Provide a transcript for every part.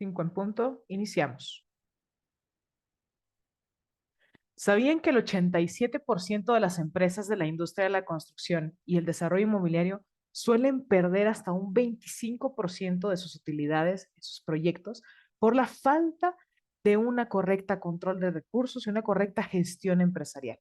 5 en punto, iniciamos. ¿Sabían que el 87% de las empresas de la industria de la construcción y el desarrollo inmobiliario suelen perder hasta un 25% de sus utilidades en sus proyectos por la falta de una correcta control de recursos y una correcta gestión empresarial?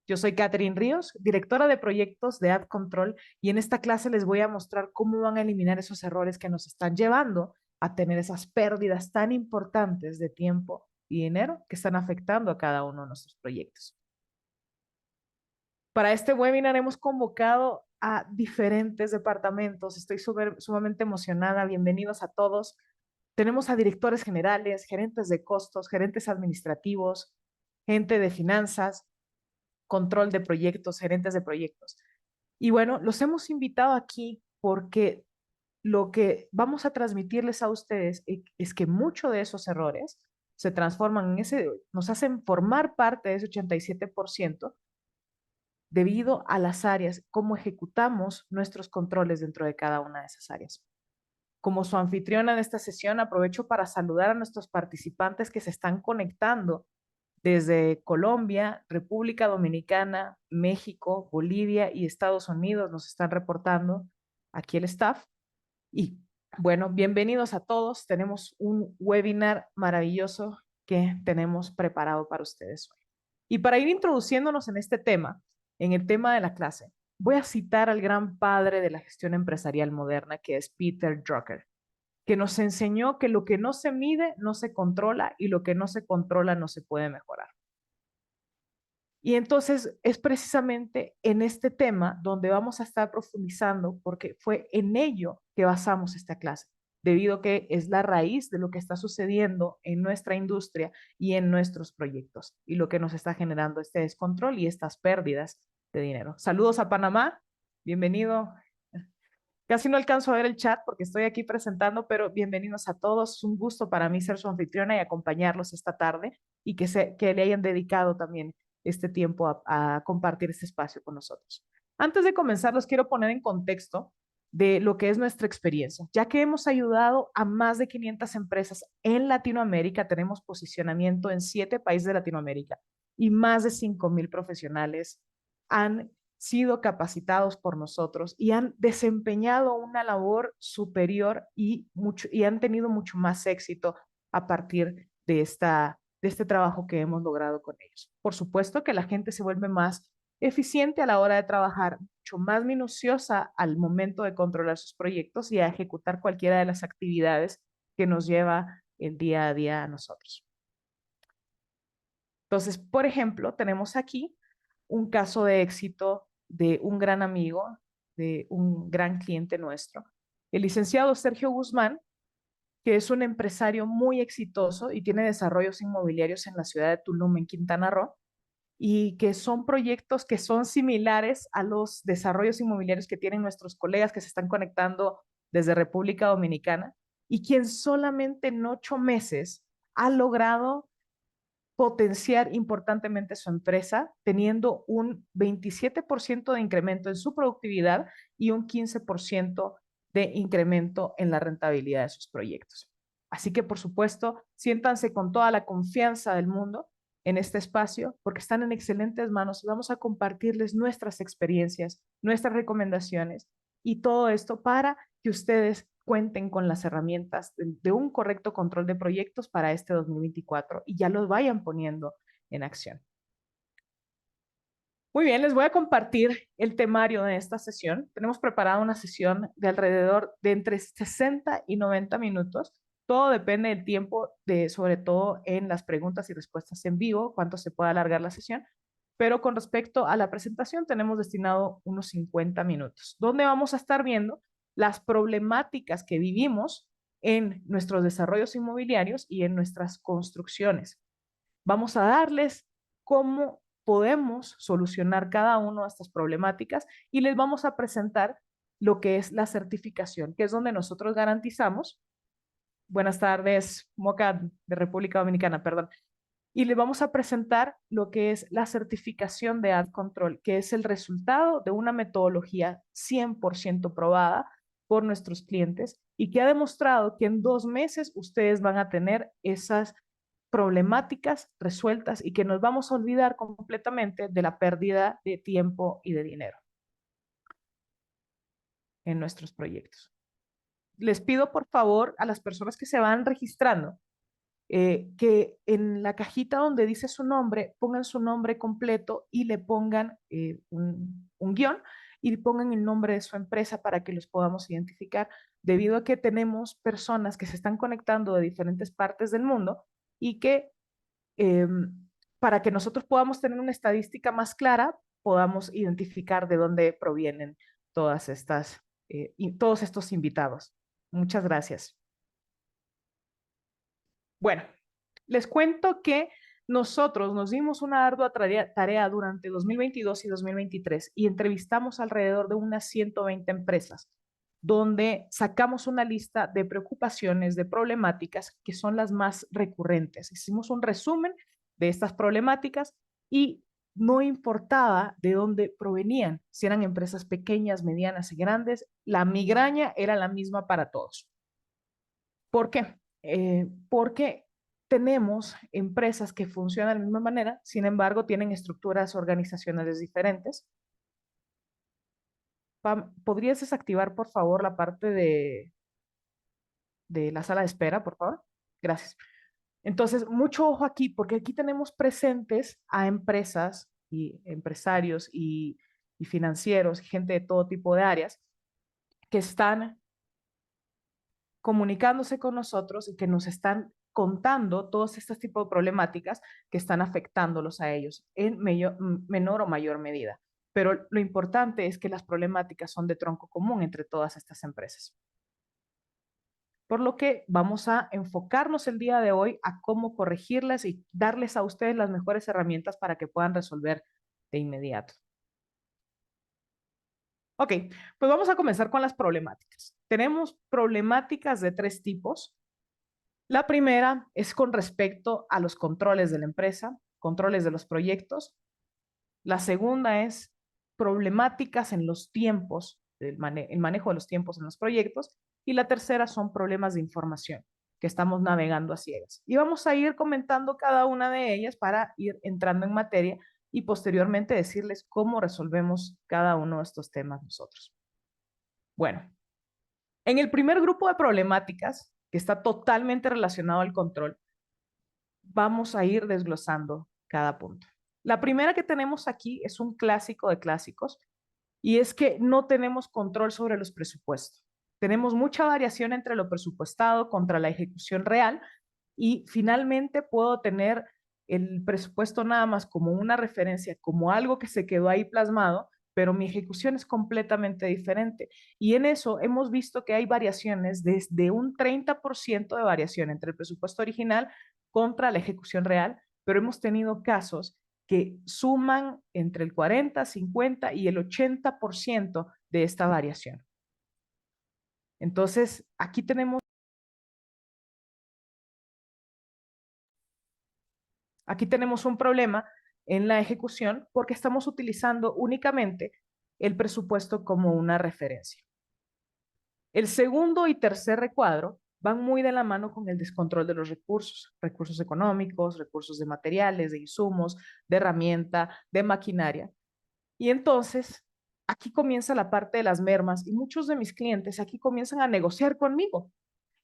Yo soy Catherine Ríos, directora de proyectos de Ad Control, y en esta clase les voy a mostrar cómo van a eliminar esos errores que nos están llevando a tener esas pérdidas tan importantes de tiempo y dinero que están afectando a cada uno de nuestros proyectos. Para este webinar hemos convocado a diferentes departamentos. Estoy sumamente emocionada. Bienvenidos a todos. Tenemos a directores generales, gerentes de costos, gerentes administrativos, gente de finanzas, control de proyectos, gerentes de proyectos. Y bueno, los hemos invitado aquí porque lo que vamos a transmitirles a ustedes es que muchos de esos errores se transforman en nos hacen formar parte de ese 87% debido a las áreas, cómo ejecutamos nuestros controles dentro de cada una de esas áreas. Como su anfitriona de esta sesión, aprovecho para saludar a nuestros participantes que se están conectando desde Colombia, República Dominicana, México, Bolivia y Estados Unidos. Nos están reportando aquí el staff. Y bueno, bienvenidos a todos. Tenemos un webinar maravilloso que tenemos preparado para ustedes hoy. Y para ir introduciéndonos en este tema, en el tema de la clase, voy a citar al gran padre de la gestión empresarial moderna, que es Peter Drucker, que nos enseñó que lo que no se mide no se controla y lo que no se controla no se puede mejorar. Y entonces es precisamente en este tema donde vamos a estar profundizando, porque fue en ello que basamos esta clase, debido a que es la raíz de lo que está sucediendo en nuestra industria y en nuestros proyectos, y lo que nos está generando este descontrol y estas pérdidas de dinero. Saludos a Panamá, bienvenido. Casi no alcanzo a ver el chat porque estoy aquí presentando, pero bienvenidos a todos. Es un gusto para mí ser su anfitriona y acompañarlos esta tarde y que le hayan dedicado también este tiempo a compartir este espacio con nosotros. Antes de comenzar, los quiero poner en contexto de lo que es nuestra experiencia, ya que hemos ayudado a más de 500 empresas en Latinoamérica, tenemos posicionamiento en 7 países de Latinoamérica y más de 5,000 profesionales han sido capacitados por nosotros y han desempeñado una labor superior y han tenido mucho más éxito a partir de este trabajo que hemos logrado con ellos. Por supuesto que la gente se vuelve más eficiente a la hora de trabajar, mucho más minuciosa al momento de controlar sus proyectos y a ejecutar cualquiera de las actividades que nos lleva el día a día a nosotros. Entonces, por ejemplo, tenemos aquí un caso de éxito de un gran amigo, de un gran cliente nuestro, el licenciado Sergio Guzmán, que es un empresario muy exitoso y tiene desarrollos inmobiliarios en la ciudad de Tulum, en Quintana Roo, y que son proyectos que son similares a los desarrollos inmobiliarios que tienen nuestros colegas que se están conectando desde República Dominicana, y quien solamente en 8 meses ha logrado potenciar importantemente su empresa, teniendo un 27% de incremento en su productividad y un 15% de incremento en la rentabilidad de sus proyectos. Así que, por supuesto, siéntanse con toda la confianza del mundo en este espacio porque están en excelentes manos y vamos a compartirles nuestras experiencias, nuestras recomendaciones y todo esto para que ustedes cuenten con las herramientas de un correcto control de proyectos para este 2024 y ya los vayan poniendo en acción. Muy bien, les voy a compartir el temario de esta sesión. Tenemos preparada una sesión de alrededor de entre 60 y 90 minutos. Todo depende del tiempo, sobre todo en las preguntas y respuestas en vivo, cuánto se puede alargar la sesión. Pero con respecto a la presentación, tenemos destinado unos 50 minutos, donde vamos a estar viendo las problemáticas que vivimos en nuestros desarrollos inmobiliarios y en nuestras construcciones. Vamos a darles cómo podemos solucionar cada una de estas problemáticas y les vamos a presentar lo que es la certificación, que es donde nosotros garantizamos. Buenas tardes, Moca de República Dominicana, perdón. Y les vamos a presentar lo que es la certificación de Ad Control, que es el resultado de una metodología 100% probada por nuestros clientes y que ha demostrado que en 2 meses ustedes van a tener esas problemáticas resueltas y que nos vamos a olvidar completamente de la pérdida de tiempo y de dinero en nuestros proyectos. Les pido por favor a las personas que se van registrando que en la cajita donde dice su nombre pongan su nombre completo y le pongan un guión y pongan el nombre de su empresa para que los podamos identificar, debido a que tenemos personas que se están conectando de diferentes partes del mundo y que eh, para que nosotros podamos tener una estadística más clara, podamos identificar de dónde provienen todas estas, todos estos invitados. Muchas gracias. Bueno, les cuento que nosotros nos dimos una ardua tarea durante 2022 y 2023 y entrevistamos alrededor de unas 120 empresas, donde sacamos una lista de preocupaciones, de problemáticas que son las más recurrentes. Hicimos un resumen de estas problemáticas y no importaba de dónde provenían, si eran empresas pequeñas, medianas y grandes, la migraña era la misma para todos. ¿Por qué? Porque tenemos empresas que funcionan de la misma manera, sin embargo, tienen estructuras organizacionales diferentes. Pam, ¿podrías desactivar, por favor, la parte de la sala de espera, por favor? Gracias. Entonces, mucho ojo aquí, porque aquí tenemos presentes a empresas y empresarios y financieros, gente de todo tipo de áreas, que están comunicándose con nosotros y que nos están contando todos estos tipos de problemáticas que están afectándolos a ellos en menor o mayor medida. Pero lo importante es que las problemáticas son de tronco común entre todas estas empresas. Por lo que vamos a enfocarnos el día de hoy a cómo corregirlas y darles a ustedes las mejores herramientas para que puedan resolver de inmediato. Ok, pues vamos a comenzar con las problemáticas. Tenemos problemáticas de 3 tipos. La primera es con respecto a los controles de la empresa, controles de los proyectos. La segunda es problemáticas en los tiempos, el manejo de los tiempos en los proyectos. Y la tercera son problemas de información, que estamos navegando a ciegas. Y vamos a ir comentando cada una de ellas para ir entrando en materia y posteriormente decirles cómo resolvemos cada uno de estos temas nosotros. Bueno, en el primer grupo de problemáticas, que está totalmente relacionado al control, vamos a ir desglosando cada punto. La primera que tenemos aquí es un clásico de clásicos y es que no tenemos control sobre los presupuestos. Tenemos mucha variación entre lo presupuestado contra la ejecución real y finalmente puedo tener el presupuesto nada más como una referencia, como algo que se quedó ahí plasmado, pero mi ejecución es completamente diferente. Y en eso hemos visto que hay variaciones desde un 30% de variación entre el presupuesto original contra la ejecución real, pero hemos tenido casos que suman entre el 40, 50 y el 80% de esta variación. Entonces, aquí tenemos un problema en la ejecución porque estamos utilizando únicamente el presupuesto como una referencia. El segundo y tercer recuadro van muy de la mano con el descontrol de los recursos, recursos económicos, recursos de materiales, de insumos, de herramienta, de maquinaria. Y entonces, aquí comienza la parte de las mermas y muchos de mis clientes aquí comienzan a negociar conmigo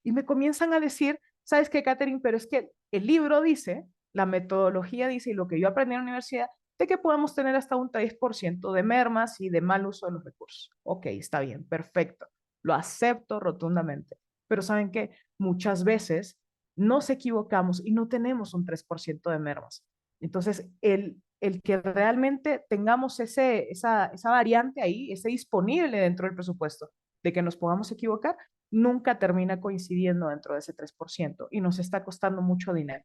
y me comienzan a decir, ¿sabes qué, Catherine? Pero es que el libro dice, la metodología dice y lo que yo aprendí en la universidad, de que podemos tener hasta un 3% de mermas y de mal uso de los recursos. Ok, está bien, perfecto. Lo acepto rotundamente. Pero ¿saben qué? Muchas veces nos equivocamos y no tenemos un 3% de mermas. Entonces, el que realmente tengamos esa variante ahí, ese disponible dentro del presupuesto, de que nos podamos equivocar, nunca termina coincidiendo dentro de ese 3% y nos está costando mucho dinero.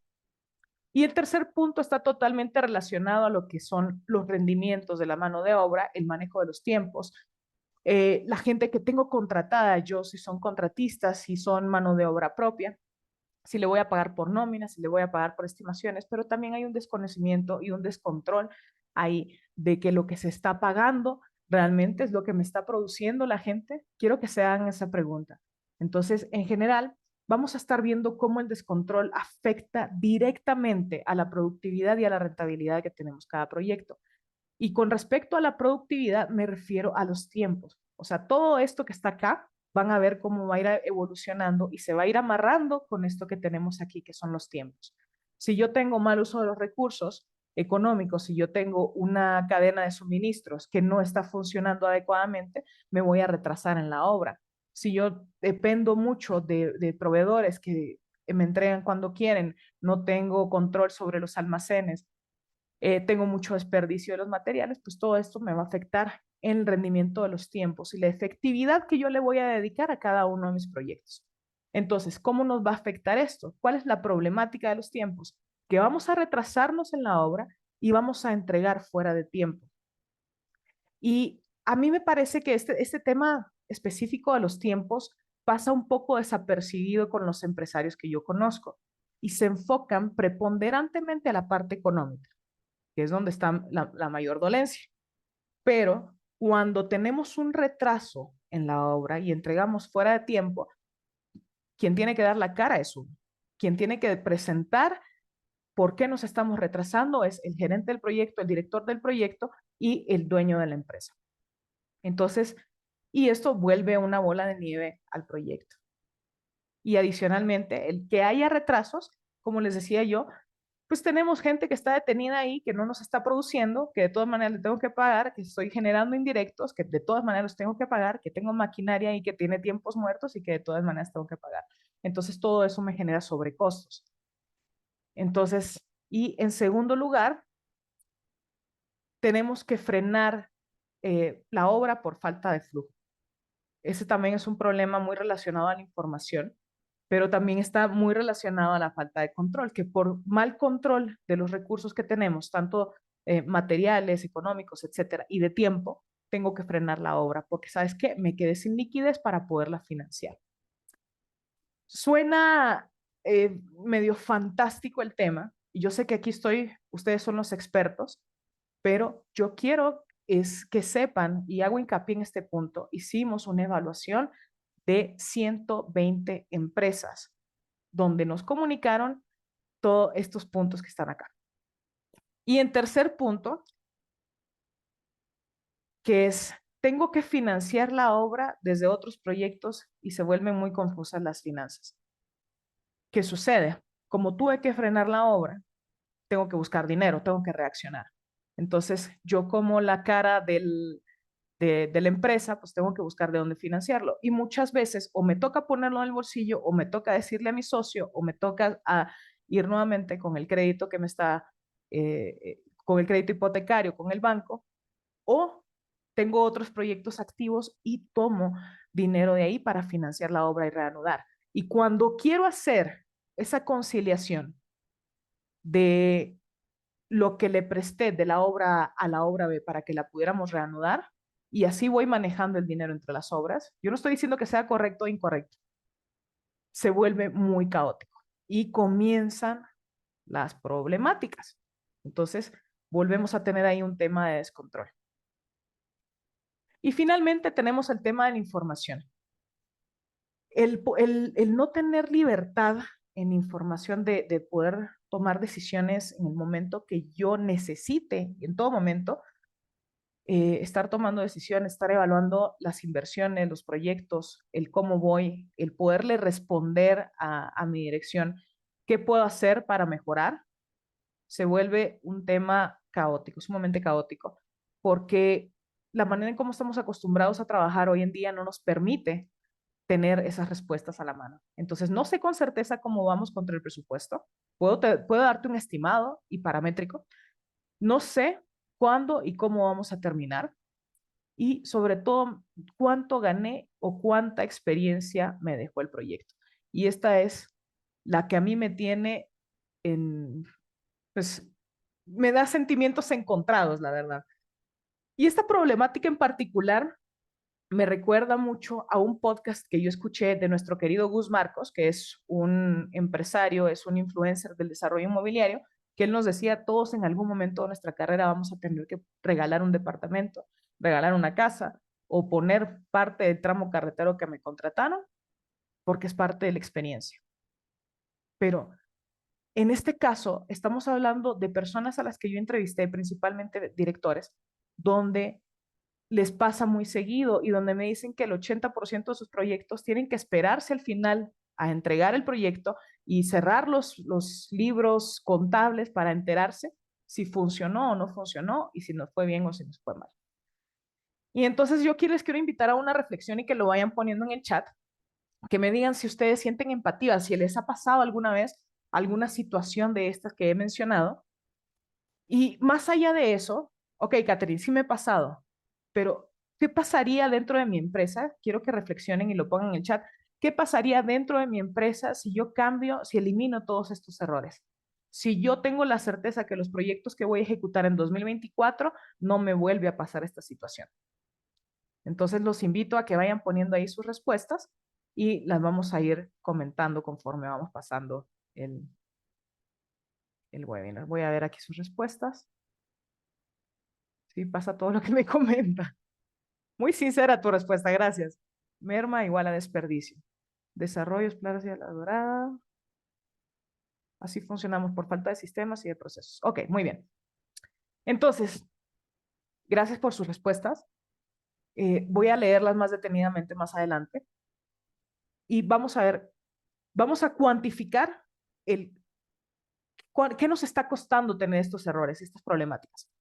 Y el tercer punto está totalmente relacionado a lo que son los rendimientos de la mano de obra, el manejo de los tiempos. La gente que tengo contratada, yo si son contratistas, si son mano de obra propia, si le voy a pagar por nómina, si le voy a pagar por estimaciones, pero también hay un desconocimiento y un descontrol ahí de que lo que se está pagando ¿Realmente es lo que me está produciendo la gente? Quiero que se hagan esa pregunta. Entonces, en general, vamos a estar viendo cómo el descontrol afecta directamente a la productividad y a la rentabilidad que tenemos cada proyecto. Y con respecto a la productividad, me refiero a los tiempos. O sea, todo esto que está acá, van a ver cómo va a ir evolucionando y se va a ir amarrando con esto que tenemos aquí, que son los tiempos. Si yo tengo mal uso de los recursos económicos, si yo tengo una cadena de suministros que no está funcionando adecuadamente, me voy a retrasar en la obra. Si yo dependo mucho de proveedores que me entregan cuando quieren, no tengo control sobre los almacenes, tengo mucho desperdicio de los materiales, pues todo esto me va a afectar en el rendimiento de los tiempos y la efectividad que yo le voy a dedicar a cada uno de mis proyectos. Entonces, ¿cómo nos va a afectar esto? ¿Cuál es la problemática de los tiempos? Que vamos a retrasarnos en la obra y vamos a entregar fuera de tiempo. Y a mí me parece que este tema específico de los tiempos pasa un poco desapercibido con los empresarios que yo conozco y se enfocan preponderantemente a la parte económica, que es donde está la mayor dolencia. Pero cuando tenemos un retraso en la obra y entregamos fuera de tiempo, quien tiene que dar la cara es uno. Quien tiene que presentar por qué nos estamos retrasando es el gerente del proyecto, el director del proyecto y el dueño de la empresa. Entonces, y esto vuelve una bola de nieve al proyecto. Y adicionalmente, el que haya retrasos, como les decía yo, pues tenemos gente que está detenida ahí, que no nos está produciendo, que de todas maneras le tengo que pagar, que estoy generando indirectos, que de todas maneras los tengo que pagar, que tengo maquinaria ahí que tiene tiempos muertos y que de todas maneras tengo que pagar. Entonces todo eso me genera sobrecostos. Entonces, y en segundo lugar, tenemos que frenar la obra por falta de flujo. Ese también es un problema muy relacionado a la información, pero también está muy relacionado a la falta de control, que por mal control de los recursos que tenemos, tanto materiales, económicos, etcétera, y de tiempo, tengo que frenar la obra, porque ¿sabes qué? Me quedé sin liquidez para poderla financiar. Suena medio fantástico el tema, y yo sé que aquí ustedes son los expertos, pero yo quiero es que sepan, y hago hincapié en este punto, hicimos una evaluación de 120 empresas donde nos comunicaron todos estos puntos que están acá. Y en tercer punto, que es, tengo que financiar la obra desde otros proyectos y se vuelven muy confusas las finanzas. ¿Qué sucede? Como tuve que frenar la obra, tengo que buscar dinero, tengo que reaccionar. Entonces, yo como la cara de la empresa, pues tengo que buscar de dónde financiarlo. Y muchas veces o me toca ponerlo en el bolsillo, o me toca decirle a mi socio, o me toca ir nuevamente con el crédito que me está, con el crédito hipotecario, con el banco, o tengo otros proyectos activos y tomo dinero de ahí para financiar la obra y reanudar. Y cuando quiero hacer esa conciliación de lo que le presté de la obra A a la obra B para que la pudiéramos reanudar, y así voy manejando el dinero entre las obras. Yo no estoy diciendo que sea correcto o incorrecto, se vuelve muy caótico y comienzan las problemáticas. Entonces, volvemos a tener ahí un tema de descontrol. Y finalmente tenemos el tema de la información. El no tener libertad en información de poder tomar decisiones en el momento que yo necesite, en todo momento, estar tomando decisiones, estar evaluando las inversiones, los proyectos, el cómo voy, el poderle responder a mi dirección, qué puedo hacer para mejorar, se vuelve un tema caótico, sumamente caótico, porque la manera en cómo estamos acostumbrados a trabajar hoy en día no nos permite tener esas respuestas a la mano. Entonces, no sé con certeza cómo vamos contra el presupuesto. Puedo darte un estimado y paramétrico. No sé cuándo y cómo vamos a terminar. Y sobre todo, cuánto gané o cuánta experiencia me dejó el proyecto. Y esta es la que a mí me tiene en, pues, me da sentimientos encontrados, la verdad. Y esta problemática en particular me recuerda mucho a un podcast que yo escuché de nuestro querido Gus Marcos, que es un empresario, es un influencer del desarrollo inmobiliario, que él nos decía, todos en algún momento de nuestra carrera vamos a tener que regalar un departamento. regalar una casa o poner parte del tramo carretero que me contrataron, porque es parte de la experiencia. Pero en este caso, estamos hablando de personas a las que yo entrevisté, principalmente directores, donde les pasa muy seguido y donde me dicen que el 80% de sus proyectos tienen que esperarse al final a entregar el proyecto y cerrar los libros contables para enterarse si funcionó o no funcionó y si nos fue bien o si nos fue mal. Y entonces yo les quiero invitar a una reflexión y que lo vayan poniendo en el chat, que me digan si ustedes sienten empatía, si les ha pasado alguna vez alguna situación de estas que he mencionado. Y más allá de eso, ok, Catherine, sí me he pasado, pero ¿qué pasaría dentro de mi empresa? Quiero que reflexionen y lo pongan en el chat. ¿Qué pasaría dentro de mi empresa si yo cambio, si elimino todos estos errores? Si yo tengo la certeza que los proyectos que voy a ejecutar en 2024 no me vuelve a pasar esta situación. Entonces los invito a que vayan poniendo ahí sus respuestas y las vamos a ir comentando conforme vamos pasando el webinar. Voy a ver aquí sus respuestas. Sí, pasa todo lo que me comenta. Muy sincera tu respuesta, gracias. Merma igual a desperdicio. Desarrollos, planes y a la dorada. Así funcionamos por falta de sistemas y de procesos. Ok, muy bien. Entonces, gracias por sus respuestas. Voy a leerlas más detenidamente más adelante. Y vamos a ver, vamos a cuantificar qué nos está costando tener estos errores, estas problemáticas.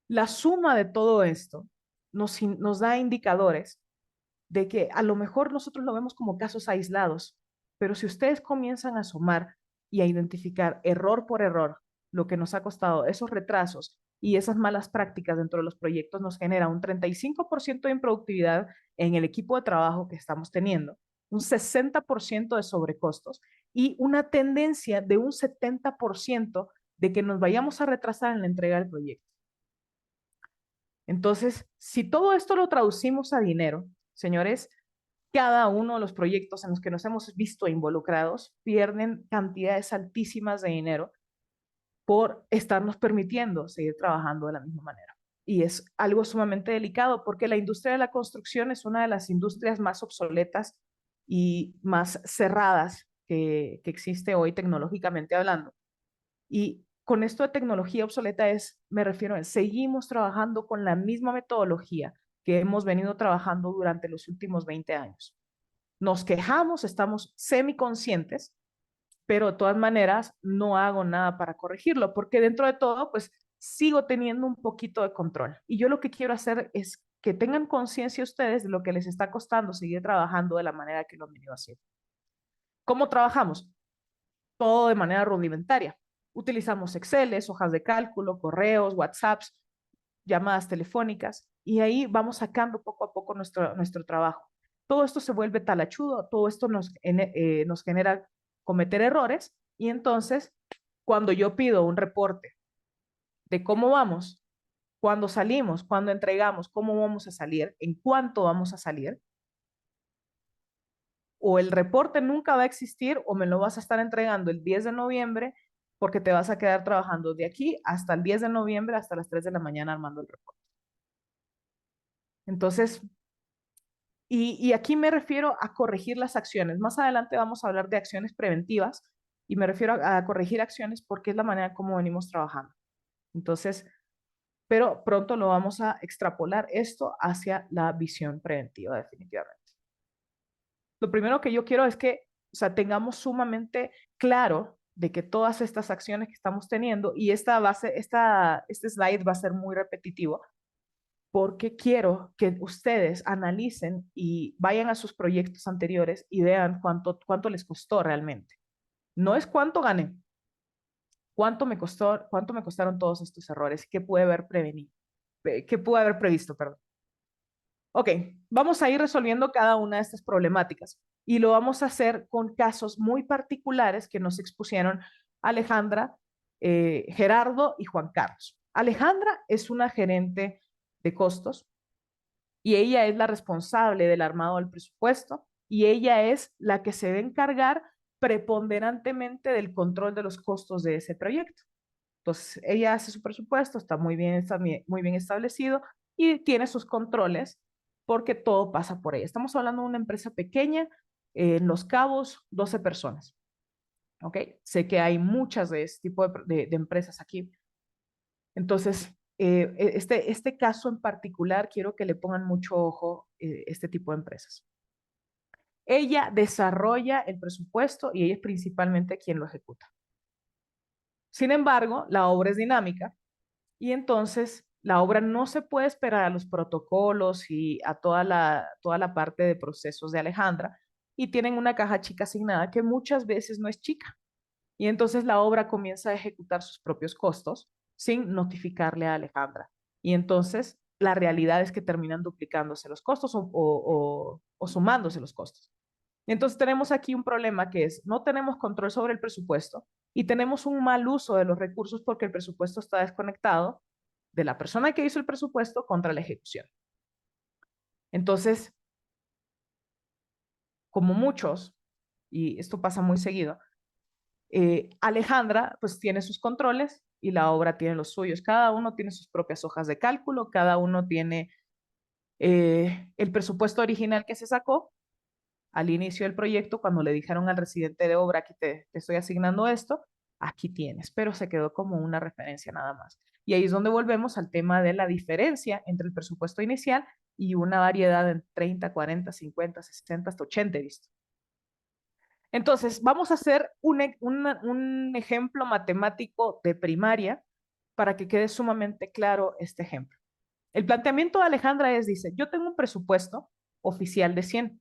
La suma de todo esto nos da indicadores de que a lo mejor nosotros lo vemos como casos aislados, pero si ustedes comienzan a sumar y a identificar error por error lo que nos ha costado esos retrasos y esas malas prácticas dentro de los proyectos, nos genera un 35% de improductividad en el equipo de trabajo que estamos teniendo, un 60% de sobrecostos y una tendencia de un 70% de que nos vayamos a retrasar en la entrega del proyecto. Entonces, si todo esto lo traducimos a dinero, señores, cada uno de los proyectos en los que nos hemos visto involucrados pierden cantidades altísimas de dinero por estarnos permitiendo seguir trabajando de la misma manera. Y es algo sumamente delicado porque la industria de la construcción es una de las industrias más obsoletas y más cerradas que existe hoy tecnológicamente hablando. Y con esto de tecnología obsoleta me refiero a, seguimos trabajando con la misma metodología que hemos venido trabajando durante los últimos 20 años. Nos quejamos, estamos semiconscientes, pero de todas maneras no hago nada para corregirlo, porque dentro de todo, pues sigo teniendo un poquito de control. Y yo lo que quiero hacer es que tengan conciencia ustedes de lo que les está costando seguir trabajando de la manera que lo han venido haciendo. ¿Cómo trabajamos? Todo de manera rudimentaria. Utilizamos Excel, hojas de cálculo, correos, WhatsApps, llamadas telefónicas, y ahí vamos sacando poco a poco nuestro trabajo. Todo esto se vuelve talachudo, todo esto nos genera cometer errores, y entonces, cuando yo pido un reporte de cómo vamos, cuándo salimos, cuándo entregamos, cómo vamos a salir, en cuánto vamos a salir, o el reporte nunca va a existir o me lo vas a estar entregando el 10 de noviembre porque te vas a quedar trabajando de aquí hasta el 10 de noviembre, hasta las 3 de la mañana armando el reporte. Entonces, y aquí me refiero a corregir las acciones. Más adelante vamos a hablar de acciones preventivas y me refiero a corregir acciones porque es la manera como venimos trabajando. Entonces, pero pronto lo vamos a extrapolar esto hacia la visión preventiva definitivamente. Lo primero que yo quiero es que, o sea, tengamos sumamente claro de que todas estas acciones que estamos teniendo, y este slide va a ser muy repetitivo, porque quiero que ustedes analicen y vayan a sus proyectos anteriores y vean cuánto les costó realmente. No es cuánto gané, cuánto me costaron todos estos errores, qué pude haber prevenido, qué pude haber previsto, perdón. Ok, vamos a ir resolviendo cada una de estas problemáticas y lo vamos a hacer con casos muy particulares que nos expusieron Alejandra, Gerardo y Juan Carlos. Alejandra es una gerente de costos y ella es la responsable del armado del presupuesto y ella es la que se debe encargar preponderantemente del control de los costos de ese proyecto. Entonces, ella hace su presupuesto, está muy bien establecido, y tiene sus controles porque todo pasa por ella. Estamos hablando de una empresa pequeña, en Los Cabos, 12 personas. ¿Ok? Sé que hay muchas de este tipo de empresas aquí. Entonces, este caso en particular, quiero que le pongan mucho ojo este tipo de empresas. Ella desarrolla el presupuesto y ella es principalmente quien lo ejecuta. Sin embargo, la obra es dinámica y entonces la obra no se puede esperar a los protocolos y a toda la parte de procesos de Alejandra y tienen una caja chica asignada que muchas veces no es chica. Y entonces la obra comienza a ejecutar sus propios costos sin notificarle a Alejandra. Y entonces la realidad es que terminan duplicándose los costos o sumándose los costos. Entonces tenemos aquí un problema que es, no tenemos control sobre el presupuesto y tenemos un mal uso de los recursos porque el presupuesto está desconectado de la persona que hizo el presupuesto contra la ejecución. Entonces, como muchos, y esto pasa muy seguido, Alejandra pues tiene sus controles y la obra tiene los suyos. Cada uno tiene sus propias hojas de cálculo, cada uno tiene el presupuesto original que se sacó al inicio del proyecto, cuando le dijeron al residente de obra, aquí te estoy asignando esto, aquí tienes, pero se quedó como una referencia nada más. Y ahí es donde volvemos al tema de la diferencia entre el presupuesto inicial y una variedad de 30, 40, 50, 60, hasta 80, he visto. Entonces, vamos a hacer un ejemplo matemático de primaria para que quede sumamente claro este ejemplo. El planteamiento de Alejandra es, dice, yo tengo un presupuesto oficial de 100.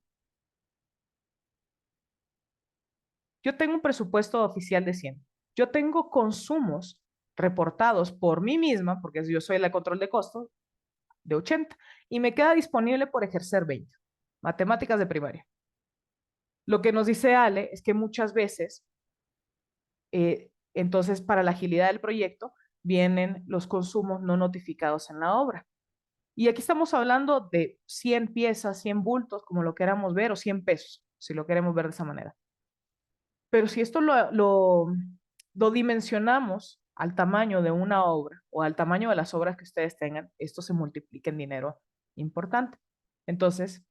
Yo tengo un presupuesto oficial de 100. Yo tengo consumos reportados por mí misma, porque yo soy la control de costos, de 80, y me queda disponible por ejercer 20. Matemáticas de primaria. Lo que nos dice Ale es que muchas veces, entonces, para la agilidad del proyecto, vienen los consumos no notificados en la obra. Y aquí estamos hablando de 100 piezas, 100 bultos, como lo queramos ver, o 100 pesos, si lo queremos ver de esa manera. Pero si esto lo dimensionamos al tamaño de una obra o al tamaño de las obras que ustedes tengan, esto se multiplica en dinero importante. Entonces,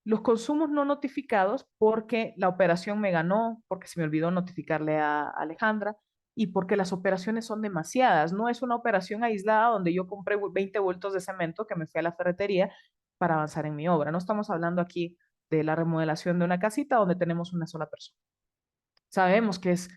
los consumos no notificados porque la operación me ganó, porque se me olvidó notificarle a Alejandra y porque las operaciones son demasiadas. No es una operación aislada donde yo compré 20 bultos de cemento que me fui a la ferretería para avanzar en mi obra. No estamos hablando aquí de la remodelación de una casita donde tenemos una sola persona. Sabemos que es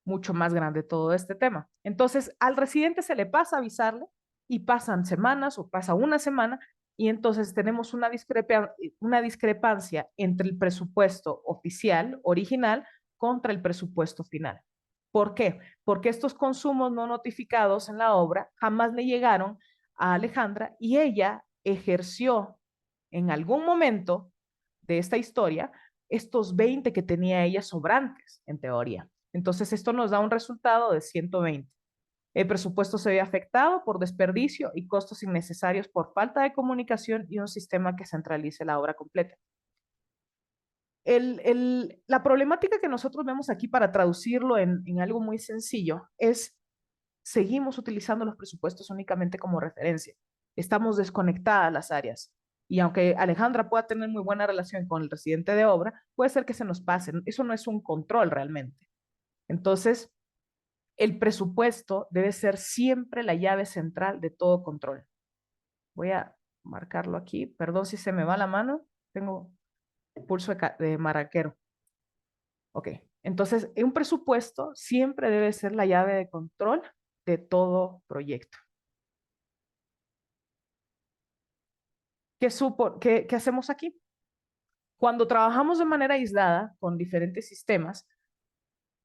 mucho más grande todo este tema. Entonces, al residente se le pasa a avisarle y pasan semanas o pasa una semana y entonces tenemos una discrepancia entre el presupuesto oficial, original, contra el presupuesto final. ¿Por qué? Porque estos consumos no notificados en la obra jamás le llegaron a Alejandra y ella ejerció en algún momento de esta historia estos 20 que tenía ella sobrantes, en teoría. Entonces, esto nos da un resultado de 120. El presupuesto se ve afectado por desperdicio y costos innecesarios por falta de comunicación y un sistema que centralice la obra completa. La problemática que nosotros vemos aquí para traducirlo en algo muy sencillo es, seguimos utilizando los presupuestos únicamente como referencia. Estamos desconectadas las áreas. Y aunque Alejandra pueda tener muy buena relación con el residente de obra, puede ser que se nos pase. Eso no es un control realmente. Entonces, el presupuesto debe ser siempre la llave central de todo control. Voy a marcarlo aquí. Perdón si se me va la mano. Tengo pulso de maraquero. Ok. Entonces, un presupuesto siempre debe ser la llave de control de todo proyecto. ¿Qué hacemos aquí? Cuando trabajamos de manera aislada con diferentes sistemas,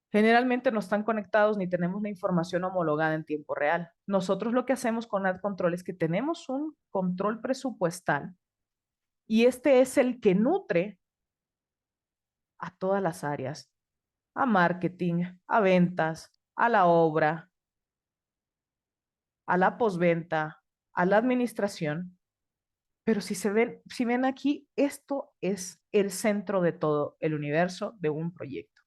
generalmente no están conectados ni tenemos la información homologada en tiempo real. Nosotros lo que hacemos con AdControl es que tenemos un control presupuestal y este es el que nutre a todas las áreas, a marketing, a ventas, a la obra, a la postventa, a la administración. Pero si ven aquí, esto es el centro de todo el universo de un proyecto.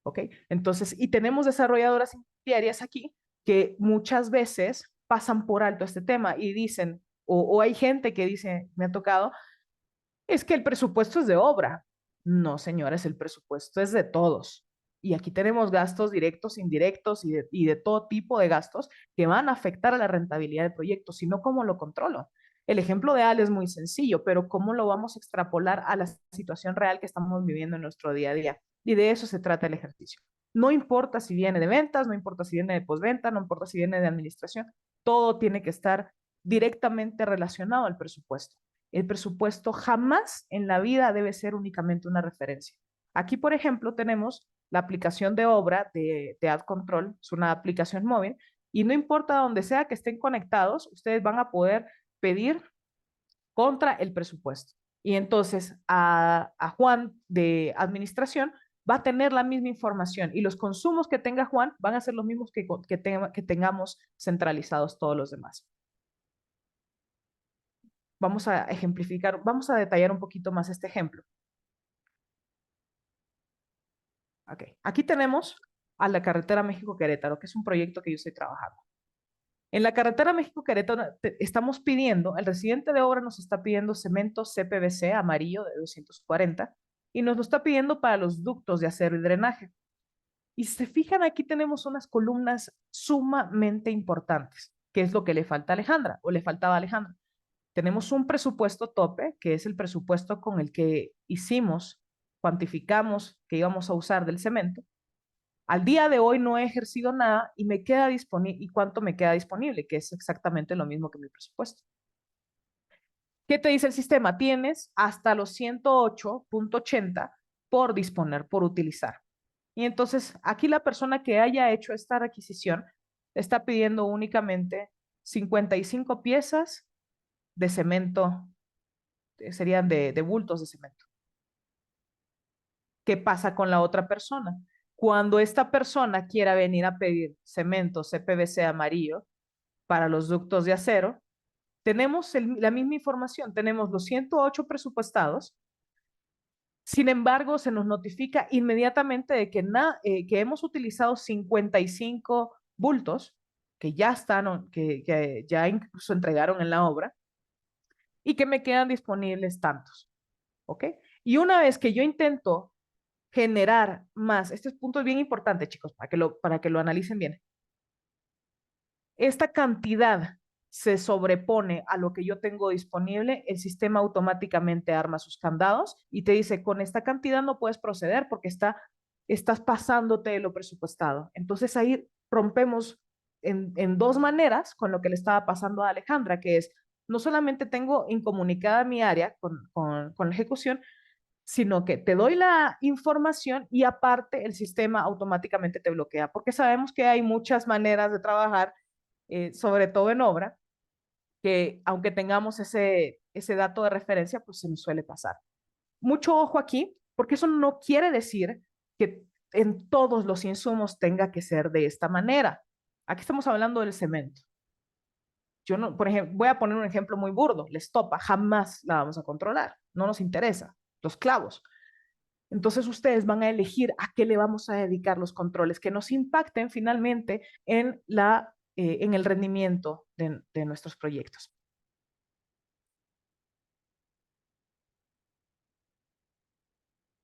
¿Ok? Entonces, y tenemos desarrolladoras inmobiliarias aquí que muchas veces pasan por alto este tema y dicen O hay gente que dice, me ha tocado, es que el presupuesto es de obra. No, señores, el presupuesto es de todos. Y aquí tenemos gastos directos, indirectos y de todo tipo de gastos que van a afectar a la rentabilidad del proyecto, sino cómo lo controlo. El ejemplo de Ale es muy sencillo, pero ¿cómo lo vamos a extrapolar a la situación real que estamos viviendo en nuestro día a día? Y de eso se trata el ejercicio. No importa si viene de ventas, no importa si viene de postventa, no importa si viene de administración, todo tiene que estar directamente relacionado al presupuesto. El presupuesto jamás en la vida debe ser únicamente una referencia. Aquí, por ejemplo, tenemos la aplicación de obra de Ad Control, es una aplicación móvil, y no importa donde sea que estén conectados, ustedes van a poder pedir contra el presupuesto. Y entonces a Juan de administración va a tener la misma información y los consumos que tenga Juan van a ser los mismos que tengamos centralizados todos los demás. Vamos a ejemplificar, vamos a detallar un poquito más este ejemplo. Okay. Aquí tenemos a la carretera México-Querétaro, que es un proyecto que yo estoy trabajando. En la carretera México-Querétaro estamos pidiendo, el residente de obra nos está pidiendo cemento CPVC amarillo de 240 y nos lo está pidiendo para los ductos de acero y drenaje. Y si se fijan, aquí tenemos unas columnas sumamente importantes, que es lo que le falta a Alejandra o le faltaba a Alejandra. Tenemos un presupuesto tope, que es el presupuesto con el que hicimos, cuantificamos que íbamos a usar del cemento. Al día de hoy no he ejercido nada y me queda disponible, ¿y cuánto me queda disponible? Que es exactamente lo mismo que mi presupuesto. ¿Qué te dice el sistema? Tienes hasta los 108.80 por disponer, por utilizar. Y entonces aquí la persona que haya hecho esta requisición está pidiendo únicamente 55 piezas de cemento, serían de bultos de cemento. ¿Qué pasa con la otra persona? Cuando esta persona quiera venir a pedir cemento CPVC amarillo para los ductos de acero, tenemos la misma información, tenemos los 108 presupuestados, sin embargo, se nos notifica inmediatamente de que hemos utilizado 55 bultos que ya están, que ya incluso entregaron en la obra y que me quedan disponibles tantos, ¿ok? Y una vez que yo intento generar más, este punto es bien importante, chicos, para que lo analicen bien. Esta cantidad se sobrepone a lo que yo tengo disponible, el sistema automáticamente arma sus candados y te dice, con esta cantidad no puedes proceder porque estás pasándote de lo presupuestado. Entonces ahí rompemos en dos maneras con lo que le estaba pasando a Alejandra, que es, no solamente tengo incomunicada mi área con la ejecución, sino que te doy la información y aparte el sistema automáticamente te bloquea, porque sabemos que hay muchas maneras de trabajar, sobre todo en obra, que aunque tengamos ese dato de referencia, pues se nos suele pasar. Mucho ojo aquí, porque eso no quiere decir que en todos los insumos tenga que ser de esta manera. Aquí estamos hablando del cemento. Yo no, por ejemplo, voy a poner un ejemplo muy burdo, la estopa, jamás la vamos a controlar, no nos interesa. Los clavos. Entonces ustedes van a elegir a qué le vamos a dedicar los controles que nos impacten finalmente en el rendimiento de nuestros proyectos.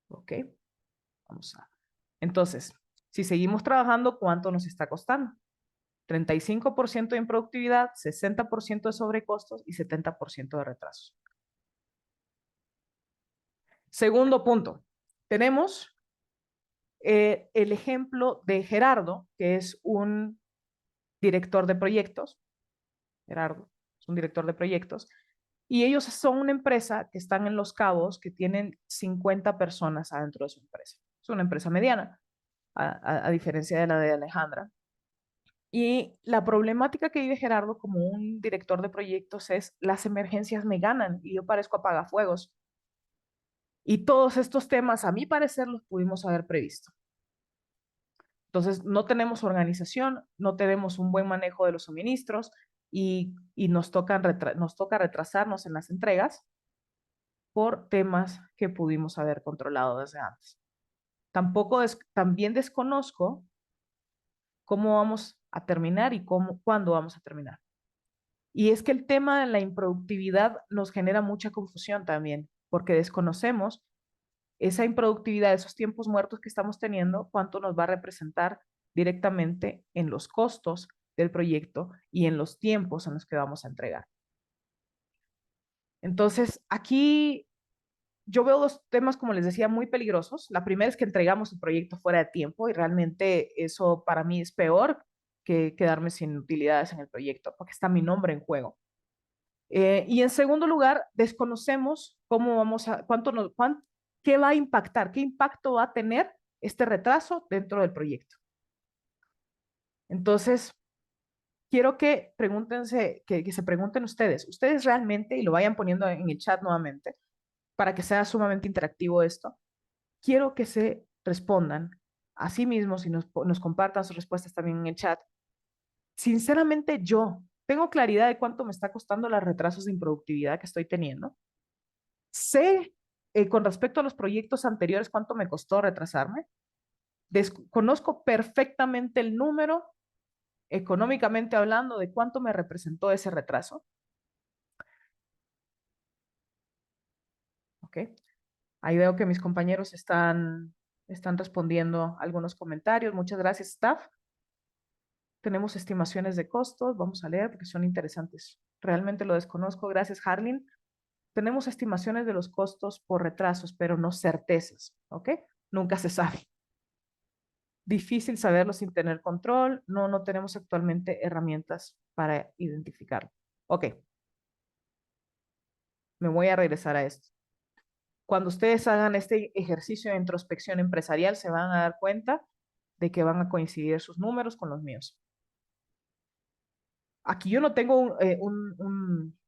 ¿Ok? Vamos a. Entonces, si seguimos trabajando, ¿cuánto nos está costando? 35% de improductividad, 60% de sobrecostos y 70% de retrasos. Segundo punto, tenemos el ejemplo de Gerardo, que es un director de proyectos. Gerardo es un director de proyectos. Y ellos son una empresa que están en Los Cabos, que tienen 50 personas adentro de su empresa. Es una empresa mediana, a diferencia de la de Alejandra. Y la problemática que vive Gerardo como un director de proyectos es las emergencias me ganan y yo parezco apagafuegos. Y todos estos temas, a mi parecer, los pudimos haber previsto. Entonces, no tenemos organización, no tenemos un buen manejo de los suministros y nos toca retrasarnos en las entregas por temas que pudimos haber controlado desde antes. También desconozco cómo vamos a terminar y cuándo vamos a terminar. Y es que el tema de la improductividad nos genera mucha confusión también, porque desconocemos esa improductividad, esos tiempos muertos que estamos teniendo, cuánto nos va a representar directamente en los costos del proyecto y en los tiempos en los que vamos a entregar. Entonces, aquí yo veo dos temas, como les decía, muy peligrosos. La primera es que entregamos el proyecto fuera de tiempo y realmente eso para mí es peor que quedarme sin utilidades en el proyecto, porque está mi nombre en juego. Y en segundo lugar, desconocemos cómo vamos a, qué va a impactar, qué impacto va a tener este retraso dentro del proyecto. Entonces, quiero que que se pregunten ustedes realmente, y lo vayan poniendo en el chat nuevamente, para que sea sumamente interactivo esto, quiero que se respondan a sí mismos y nos compartan sus respuestas también en el chat. Sinceramente, yo tengo claridad de cuánto me está costando los retrasos de improductividad que estoy teniendo. Sé con respecto a los proyectos anteriores cuánto me costó retrasarme. Conozco perfectamente el número, económicamente hablando, de cuánto me representó ese retraso. ¿Ok? Ahí veo que mis compañeros están respondiendo algunos comentarios. Muchas gracias, staff. Tenemos estimaciones de costos. Vamos a leer porque son interesantes. Realmente lo desconozco. Gracias, Harlin. Tenemos estimaciones de los costos por retrasos, pero no certezas. ¿Ok? Nunca se sabe. Difícil saberlo sin tener control. No tenemos actualmente herramientas para identificarlo. Ok. Me voy a regresar a esto. Cuando ustedes hagan este ejercicio de introspección empresarial, se van a dar cuenta de que van a coincidir sus números con los míos. Aquí yo no tengo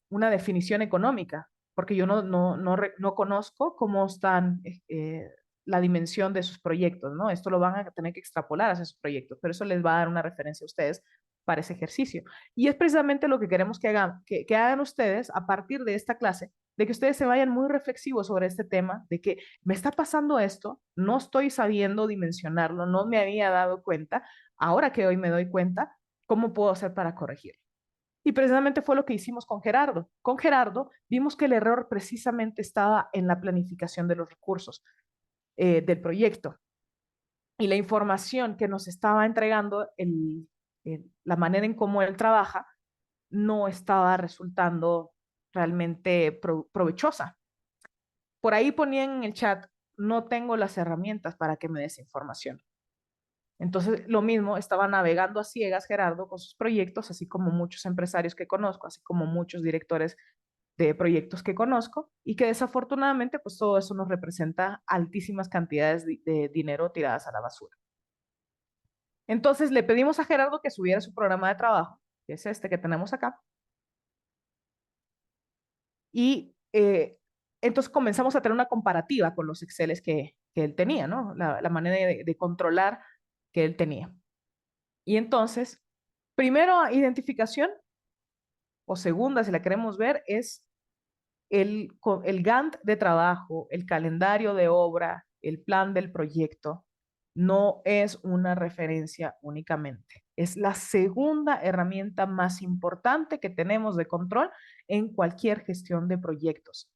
una definición económica, porque yo no conozco cómo están la dimensión de sus proyectos, ¿no? Esto lo van a tener que extrapolar hacia sus proyectos, pero eso les va a dar una referencia a ustedes para ese ejercicio. Y es precisamente lo que queremos que hagan ustedes a partir de esta clase, de que ustedes se vayan muy reflexivos sobre este tema, de que me está pasando esto, no estoy sabiendo dimensionarlo, no me había dado cuenta, ahora que hoy me doy cuenta, ¿cómo puedo hacer para corregirlo? Y precisamente fue lo que hicimos con Gerardo. Con Gerardo vimos que el error precisamente estaba en la planificación de los recursos del proyecto y la información que nos estaba entregando, la manera en cómo él trabaja, no estaba resultando realmente provechosa. Por ahí ponían en el chat, no tengo las herramientas para que me des información. Entonces, lo mismo, estaba navegando a ciegas Gerardo con sus proyectos, así como muchos empresarios que conozco, así como muchos directores de proyectos que conozco, y que desafortunadamente, pues todo eso nos representa altísimas cantidades de dinero tiradas a la basura. Entonces, le pedimos a Gerardo que subiera su programa de trabajo, que es este que tenemos acá, y entonces comenzamos a tener una comparativa con los Exceles que él tenía, ¿no? La manera de controlar que él tenía. Y entonces, primero, identificación, o segunda, si la queremos ver, es el Gantt de trabajo, el calendario de obra, el plan del proyecto. No es una referencia únicamente. Es la segunda herramienta más importante que tenemos de control en cualquier gestión de proyectos.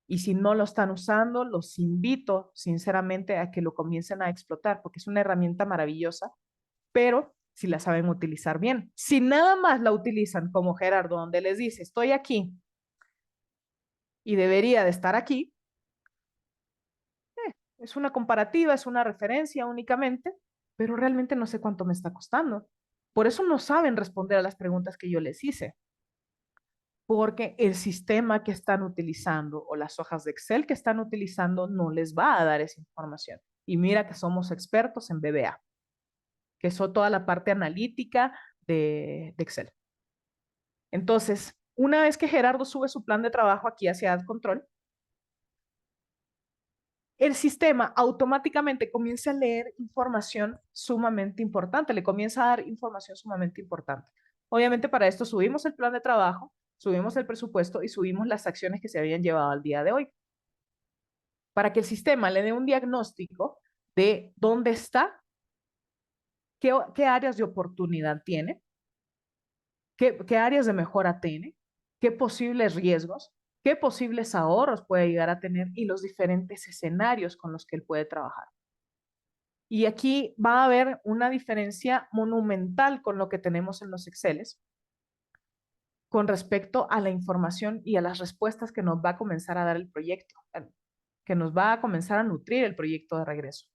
Y si no lo están usando, los invito sinceramente a que lo comiencen a explotar, porque es una herramienta maravillosa, pero si la saben utilizar bien. Si nada más la utilizan como Gerardo, donde les dice, estoy aquí y debería de estar aquí, es una comparativa, es una referencia únicamente, pero realmente no sé cuánto me está costando. Por eso no saben responder a las preguntas que yo les hice, porque el sistema que están utilizando o las hojas de Excel que están utilizando no les va a dar esa información. Y mira que somos expertos en BBA, que es toda la parte analítica de Excel. Entonces, una vez que Gerardo sube su plan de trabajo aquí hacia Ad Control, el sistema automáticamente comienza a leer información sumamente importante, le comienza a dar información sumamente importante. Obviamente para esto subimos el plan de trabajo, subimos el presupuesto y subimos las acciones que se habían llevado al día de hoy, para que el sistema le dé un diagnóstico de dónde está, qué áreas de oportunidad tiene qué áreas de mejora tiene, qué posibles riesgos, qué posibles ahorros puede llegar a tener y los diferentes escenarios con los que él puede trabajar. Y aquí va a haber una diferencia monumental con lo que tenemos en los Exceles con respecto a la información y a las respuestas que nos va a comenzar a dar el proyecto, que nos va a comenzar a nutrir el proyecto de regreso.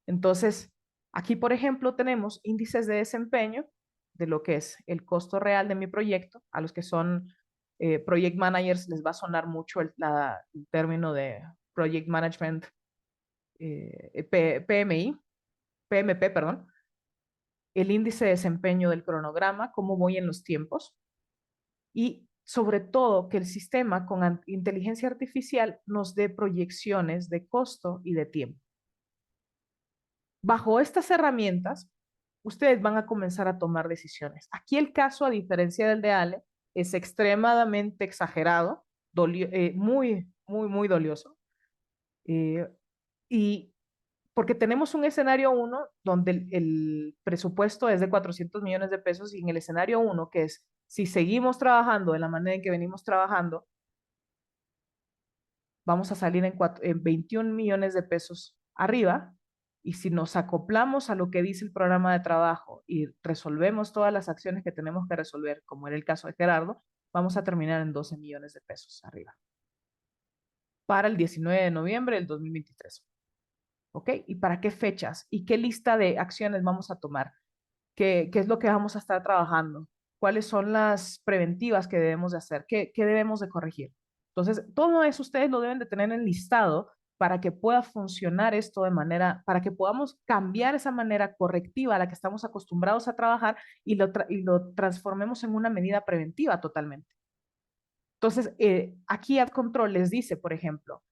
Entonces, aquí, por ejemplo, tenemos índices de desempeño de lo que es el costo real de mi proyecto. A los que son project managers les va a sonar mucho el término de project management, PMP, perdón. El índice de desempeño del cronograma, cómo voy en los tiempos. Y sobre todo que el sistema con inteligencia artificial nos dé proyecciones de costo y de tiempo. Bajo estas herramientas, ustedes van a comenzar a tomar decisiones. Aquí el caso, a diferencia del de Ale, es extremadamente exagerado, muy dolioso. Y porque tenemos un escenario 1 donde el presupuesto es de 400 millones de pesos y en el escenario 1, que es si seguimos trabajando de la manera en que venimos trabajando, vamos a salir en 21 millones de pesos arriba. Y si nos acoplamos a lo que dice el programa de trabajo y resolvemos todas las acciones que tenemos que resolver, como era el caso de Gerardo, vamos a terminar en 12 millones de pesos arriba para el 19 de noviembre del 2023. ¿Ok? ¿Y para qué fechas? ¿Y qué lista de acciones vamos a tomar? ¿Qué es lo que vamos a estar trabajando? ¿Cuáles son las preventivas que debemos de hacer? ¿Qué debemos de corregir? Entonces, todo eso ustedes lo deben de tener en listado para que pueda funcionar esto para que podamos cambiar esa manera correctiva a la que estamos acostumbrados a trabajar y lo transformemos en una medida preventiva totalmente. Entonces, aquí AdControl les dice, por ejemplo,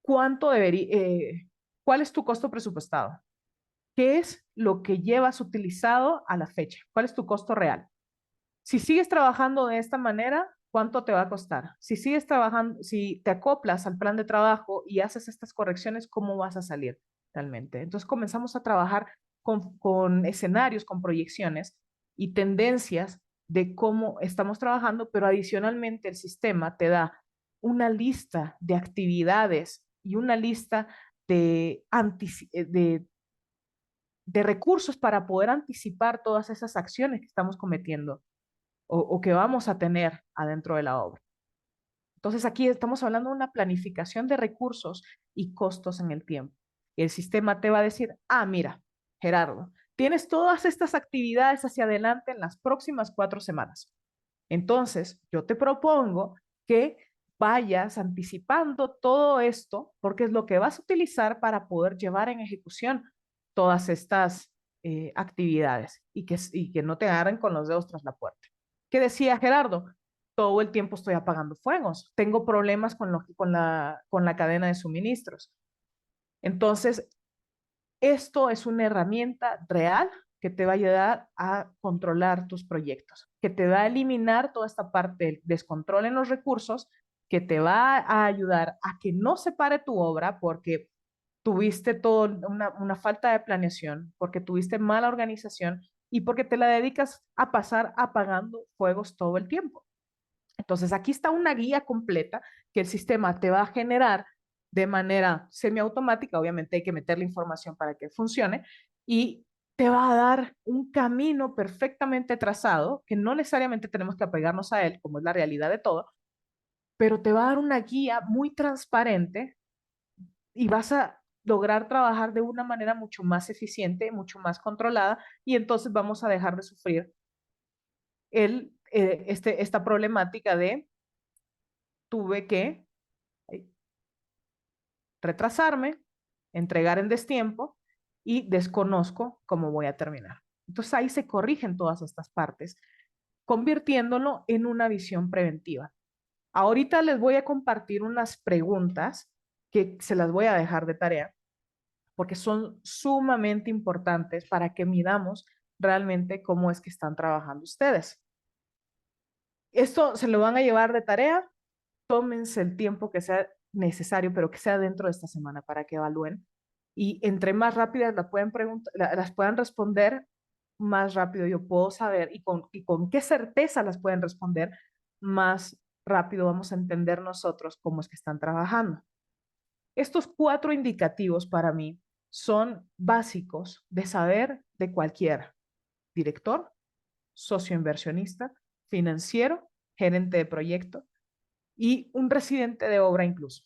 ¿cuál es tu costo presupuestado? ¿Qué es lo que llevas utilizado a la fecha? ¿Cuál es tu costo real? Si sigues trabajando de esta manera, ¿cuánto te va a costar? Si sigues trabajando, si te acoplas al plan de trabajo y haces estas correcciones, ¿cómo vas a salir realmente? Entonces comenzamos a trabajar con escenarios, con proyecciones y tendencias de cómo estamos trabajando, pero adicionalmente el sistema te da una lista de actividades y una lista de, de recursos para poder anticipar todas esas acciones que estamos cometiendo o que vamos a tener adentro de la obra. Entonces aquí estamos hablando de una planificación de recursos y costos en el tiempo. Y el sistema te va a decir, mira, Gerardo, tienes todas estas actividades hacia adelante en las próximas 4 semanas. Entonces, yo te propongo que vayas anticipando todo esto porque es lo que vas a utilizar para poder llevar en ejecución todas estas actividades y que no te agarren con los dedos tras la puerta. ¿Qué decía Gerardo? Todo el tiempo estoy apagando fuegos, tengo problemas con la cadena de suministros. Entonces, esto es una herramienta real que te va a ayudar a controlar tus proyectos, que te va a eliminar toda esta parte del descontrol en los recursos, que te va a ayudar a que no se pare tu obra porque tuviste una falta de planeación, porque tuviste mala organización y porque te la dedicas a pasar apagando fuegos todo el tiempo. Entonces, aquí está una guía completa que el sistema te va a generar de manera semiautomática. Obviamente hay que meter la información para que funcione y te va a dar un camino perfectamente trazado, que no necesariamente tenemos que apegarnos a él, como es la realidad de todo, pero te va a dar una guía muy transparente y vas a lograr trabajar de una manera mucho más eficiente, mucho más controlada, y entonces vamos a dejar de sufrir esta problemática de tuve que retrasarme, entregar en destiempo y desconozco cómo voy a terminar. Entonces ahí se corrigen todas estas partes, convirtiéndolo en una visión preventiva. Ahorita les voy a compartir unas preguntas que se las voy a dejar de tarea porque son sumamente importantes para que midamos realmente cómo es que están trabajando ustedes. Esto se lo van a llevar de tarea, tómense el tiempo que sea necesario, pero que sea dentro de esta semana para que evalúen. Y entre más rápidas las puedan responder, más rápido yo puedo saber y con qué certeza las pueden responder, más rápido vamos a entender nosotros cómo es que están trabajando. Estos 4 indicativos para mí son básicos de saber de cualquier director, socio inversionista, financiero, gerente de proyecto y un residente de obra incluso.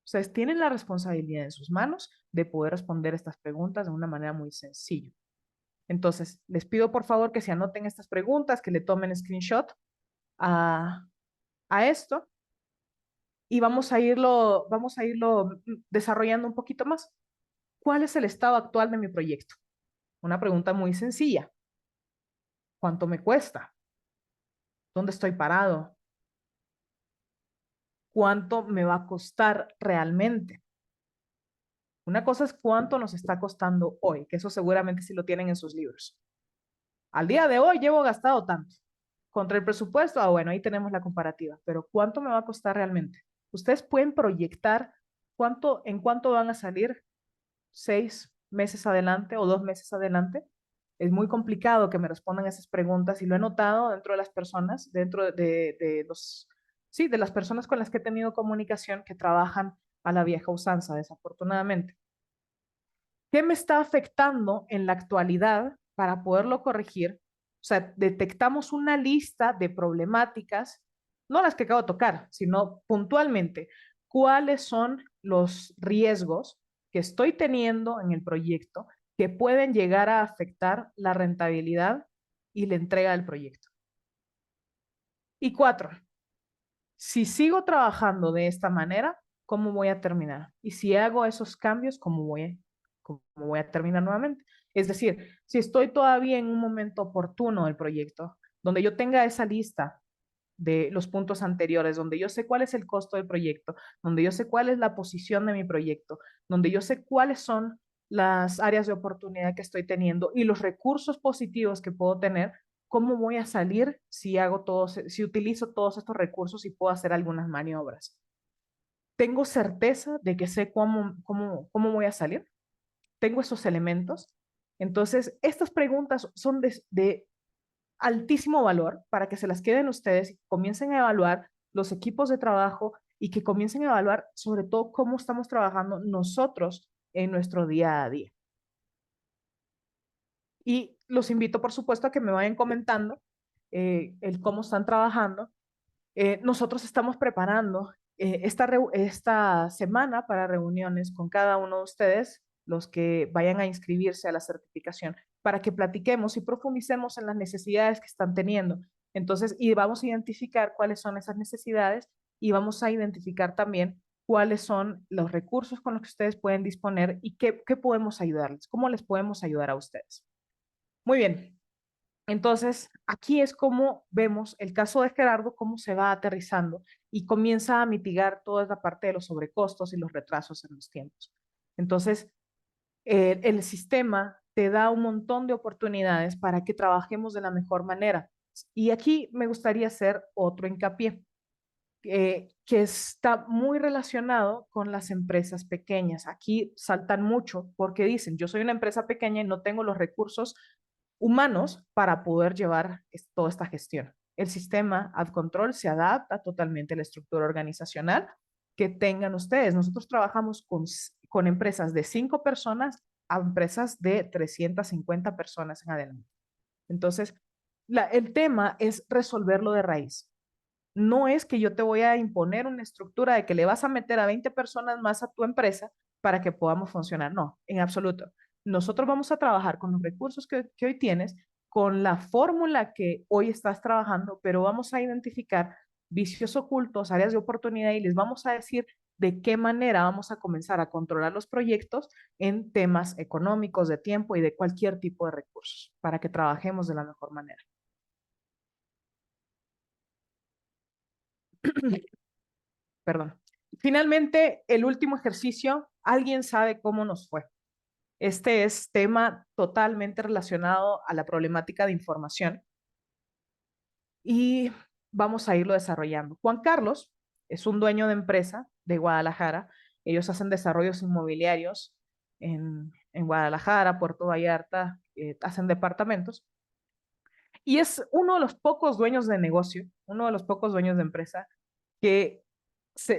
Ustedes tienen la responsabilidad en sus manos de poder responder estas preguntas de una manera muy sencilla. Entonces, les pido por favor que se anoten estas preguntas, que le tomen screenshot a, a esto y vamos a irlo desarrollando un poquito más. ¿Cuál es el estado actual de mi proyecto? Una pregunta muy sencilla. ¿Cuánto me cuesta? ¿Dónde estoy parado? ¿Cuánto me va a costar realmente? Una cosa es cuánto nos está costando hoy, que eso seguramente sí lo tienen en sus libros. Al día de hoy llevo gastado tanto. Contra el presupuesto, bueno, ahí tenemos la comparativa, pero ¿cuánto me va a costar realmente? Ustedes pueden proyectar en cuánto van a salir 6 meses adelante o 2 meses adelante. Es muy complicado que me respondan esas preguntas y lo he notado dentro de las personas, dentro de los, sí, de las personas con las que he tenido comunicación que trabajan a la vieja usanza, desafortunadamente. ¿Qué me está afectando en la actualidad para poderlo corregir? O sea, detectamos una lista de problemáticas, no las que acabo de tocar, sino puntualmente, cuáles son los riesgos que estoy teniendo en el proyecto que pueden llegar a afectar la rentabilidad y la entrega del proyecto. Y 4, si sigo trabajando de esta manera, ¿cómo voy a terminar? Y si hago esos cambios, cómo voy a terminar nuevamente? Es decir, si estoy todavía en un momento oportuno del proyecto, donde yo tenga esa lista de los puntos anteriores, donde yo sé cuál es el costo del proyecto, donde yo sé cuál es la posición de mi proyecto, donde yo sé cuáles son las áreas de oportunidad que estoy teniendo y los recursos positivos que puedo tener, ¿cómo voy a salir si utilizo todos estos recursos y puedo hacer algunas maniobras? ¿Tengo certeza de que sé cómo voy a salir? ¿Tengo esos elementos? Entonces, estas preguntas son de altísimo valor para que se las queden ustedes y comiencen a evaluar los equipos de trabajo y que comiencen a evaluar sobre todo cómo estamos trabajando nosotros en nuestro día a día. Y los invito, por supuesto, a que me vayan comentando el cómo están trabajando. Nosotros estamos preparando esta semana para reuniones con cada uno de ustedes, los que vayan a inscribirse a la certificación, para que platiquemos y profundicemos en las necesidades que están teniendo. Entonces, y vamos a identificar cuáles son esas necesidades y vamos a identificar también cuáles son los recursos con los que ustedes pueden disponer y qué podemos ayudarles, cómo les podemos ayudar a ustedes. Muy bien. Entonces, aquí es como vemos el caso de Gerardo, cómo se va aterrizando y comienza a mitigar toda esa parte de los sobrecostos y los retrasos en los tiempos. Entonces, el sistema te da un montón de oportunidades para que trabajemos de la mejor manera. Y aquí me gustaría hacer otro hincapié, que está muy relacionado con las empresas pequeñas. Aquí saltan mucho porque dicen, yo soy una empresa pequeña y no tengo los recursos humanos para poder llevar toda esta gestión. El sistema AdControl se adapta totalmente a la estructura organizacional que tengan ustedes. Nosotros trabajamos con empresas de 5 personas a empresas de 350 personas en adelante. Entonces, el tema es resolverlo de raíz. No es que yo te voy a imponer una estructura de que le vas a meter a 20 personas más a tu empresa para que podamos funcionar. No, en absoluto. Nosotros vamos a trabajar con los recursos que hoy tienes, con la fórmula que hoy estás trabajando, pero vamos a identificar vicios ocultos, áreas de oportunidad y les vamos a decir de qué manera vamos a comenzar a controlar los proyectos en temas económicos, de tiempo y de cualquier tipo de recursos para que trabajemos de la mejor manera. Perdón. Finalmente, el último ejercicio, ¿alguien sabe cómo nos fue? Este es tema totalmente relacionado a la problemática de información y vamos a irlo desarrollando. Juan Carlos es un dueño de empresa de Guadalajara. Ellos hacen desarrollos inmobiliarios en Guadalajara, Puerto Vallarta, hacen departamentos. Y es uno de los pocos dueños de negocio, uno de los pocos dueños de empresa que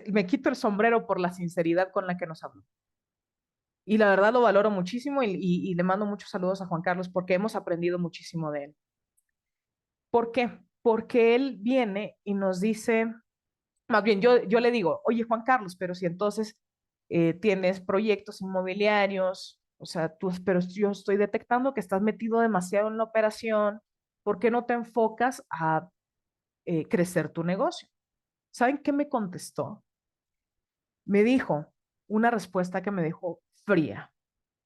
me quito el sombrero por la sinceridad con la que nos habló. Y la verdad lo valoro muchísimo y le mando muchos saludos a Juan Carlos porque hemos aprendido muchísimo de él. ¿Por qué? Porque él viene y nos dice, más bien yo le digo, oye Juan Carlos, pero si entonces tienes proyectos inmobiliarios, o sea, pero yo estoy detectando que estás metido demasiado en la operación, ¿por qué no te enfocas a crecer tu negocio? ¿Saben qué me contestó? Me dijo una respuesta que me dejó fría.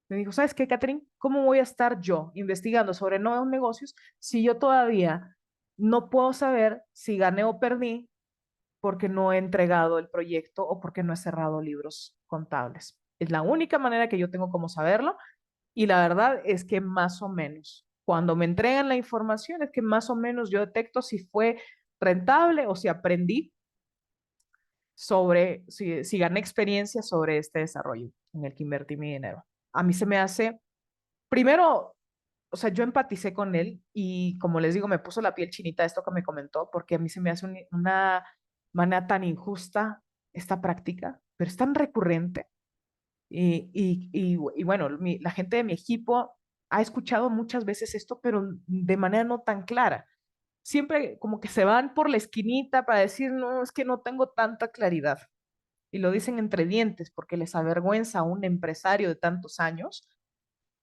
Me dijo, ¿sabes qué, Catherine? ¿Cómo voy a estar yo investigando sobre nuevos negocios si yo todavía no puedo saber si gané o perdí porque no he entregado el proyecto o porque no he cerrado libros contables? Es la única manera que yo tengo como saberlo y la verdad es que más o menos, cuando me entregan la información es que más o menos yo detecto si fue rentable o si aprendí sobre, si gané experiencia sobre este desarrollo en el que invertí mi dinero. A mí se me hace, primero, o sea, yo empaticé con él y como les digo, me puso la piel chinita esto que me comentó, porque a mí se me hace una manera tan injusta esta práctica, pero es tan recurrente. Y bueno, la gente de mi equipo ha escuchado muchas veces esto, pero de manera no tan clara. Siempre como que se van por la esquinita para decir, no, es que no tengo tanta claridad. Y lo dicen entre dientes porque les avergüenza a un empresario de tantos años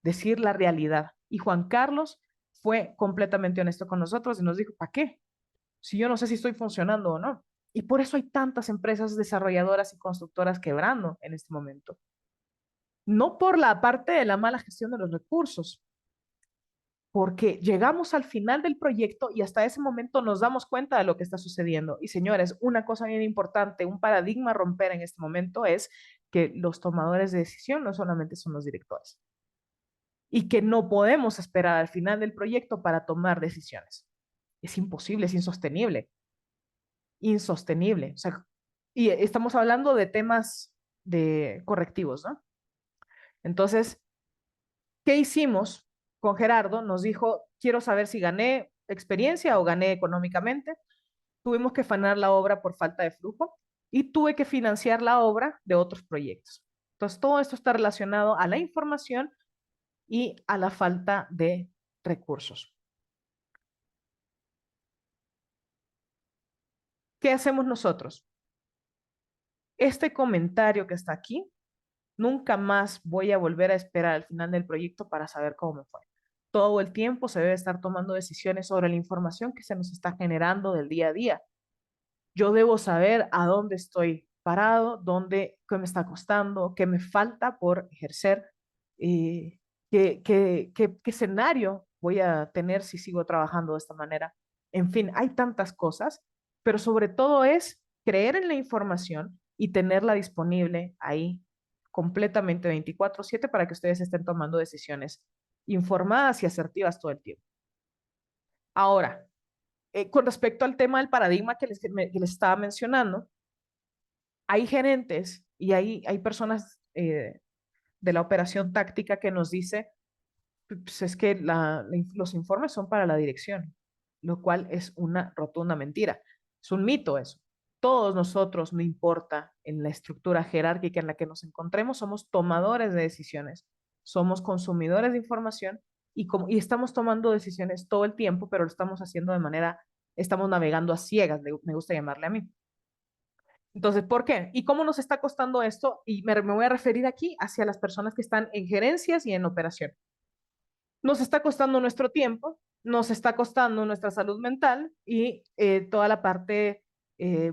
decir la realidad. Y Juan Carlos fue completamente honesto con nosotros y nos dijo, ¿para qué? Si yo no sé si estoy funcionando o no. Y por eso hay tantas empresas desarrolladoras y constructoras quebrando en este momento. No por la parte de la mala gestión de los recursos, porque llegamos al final del proyecto y hasta ese momento nos damos cuenta de lo que está sucediendo. Y señores, una cosa bien importante, un paradigma a romper en este momento es que los tomadores de decisión no solamente son los directores y que no podemos esperar al final del proyecto para tomar decisiones. Es imposible, es insostenible, insostenible. O sea, y estamos hablando de temas de correctivos, ¿no? Entonces, ¿qué hicimos con Gerardo? Nos dijo, quiero saber si gané experiencia o gané económicamente. Tuvimos que frenar la obra por falta de flujo y tuve que financiar la obra de otros proyectos. Entonces, todo esto está relacionado a la información y a la falta de recursos. ¿Qué hacemos nosotros? Este comentario que está aquí, nunca más voy a volver a esperar al final del proyecto para saber cómo me fue. Todo el tiempo se debe estar tomando decisiones sobre la información que se nos está generando del día a día. Yo debo saber a dónde estoy parado, qué me está costando, qué me falta por ejercer, qué escenario voy a tener si sigo trabajando de esta manera. En fin, hay tantas cosas, pero sobre todo es creer en la información y tenerla disponible ahí completamente 24/7 para que ustedes estén tomando decisiones informadas y asertivas todo el tiempo. Ahora, con respecto al tema del paradigma que les estaba mencionando, hay gerentes y hay personas de la operación táctica que nos dice, pues es que los informes son para la dirección, lo cual es una rotunda mentira. Es un mito eso. Todos nosotros, no importa en la estructura jerárquica en la que nos encontremos, somos tomadores de decisiones, somos consumidores de información y estamos tomando decisiones todo el tiempo, pero lo estamos haciendo de manera, estamos navegando a ciegas, me gusta llamarle a mí. Entonces, ¿por qué? ¿Y cómo nos está costando esto? Y me voy a referir aquí hacia las personas que están en gerencias y en operación. Nos está costando nuestro tiempo, nos está costando nuestra salud mental y toda la parte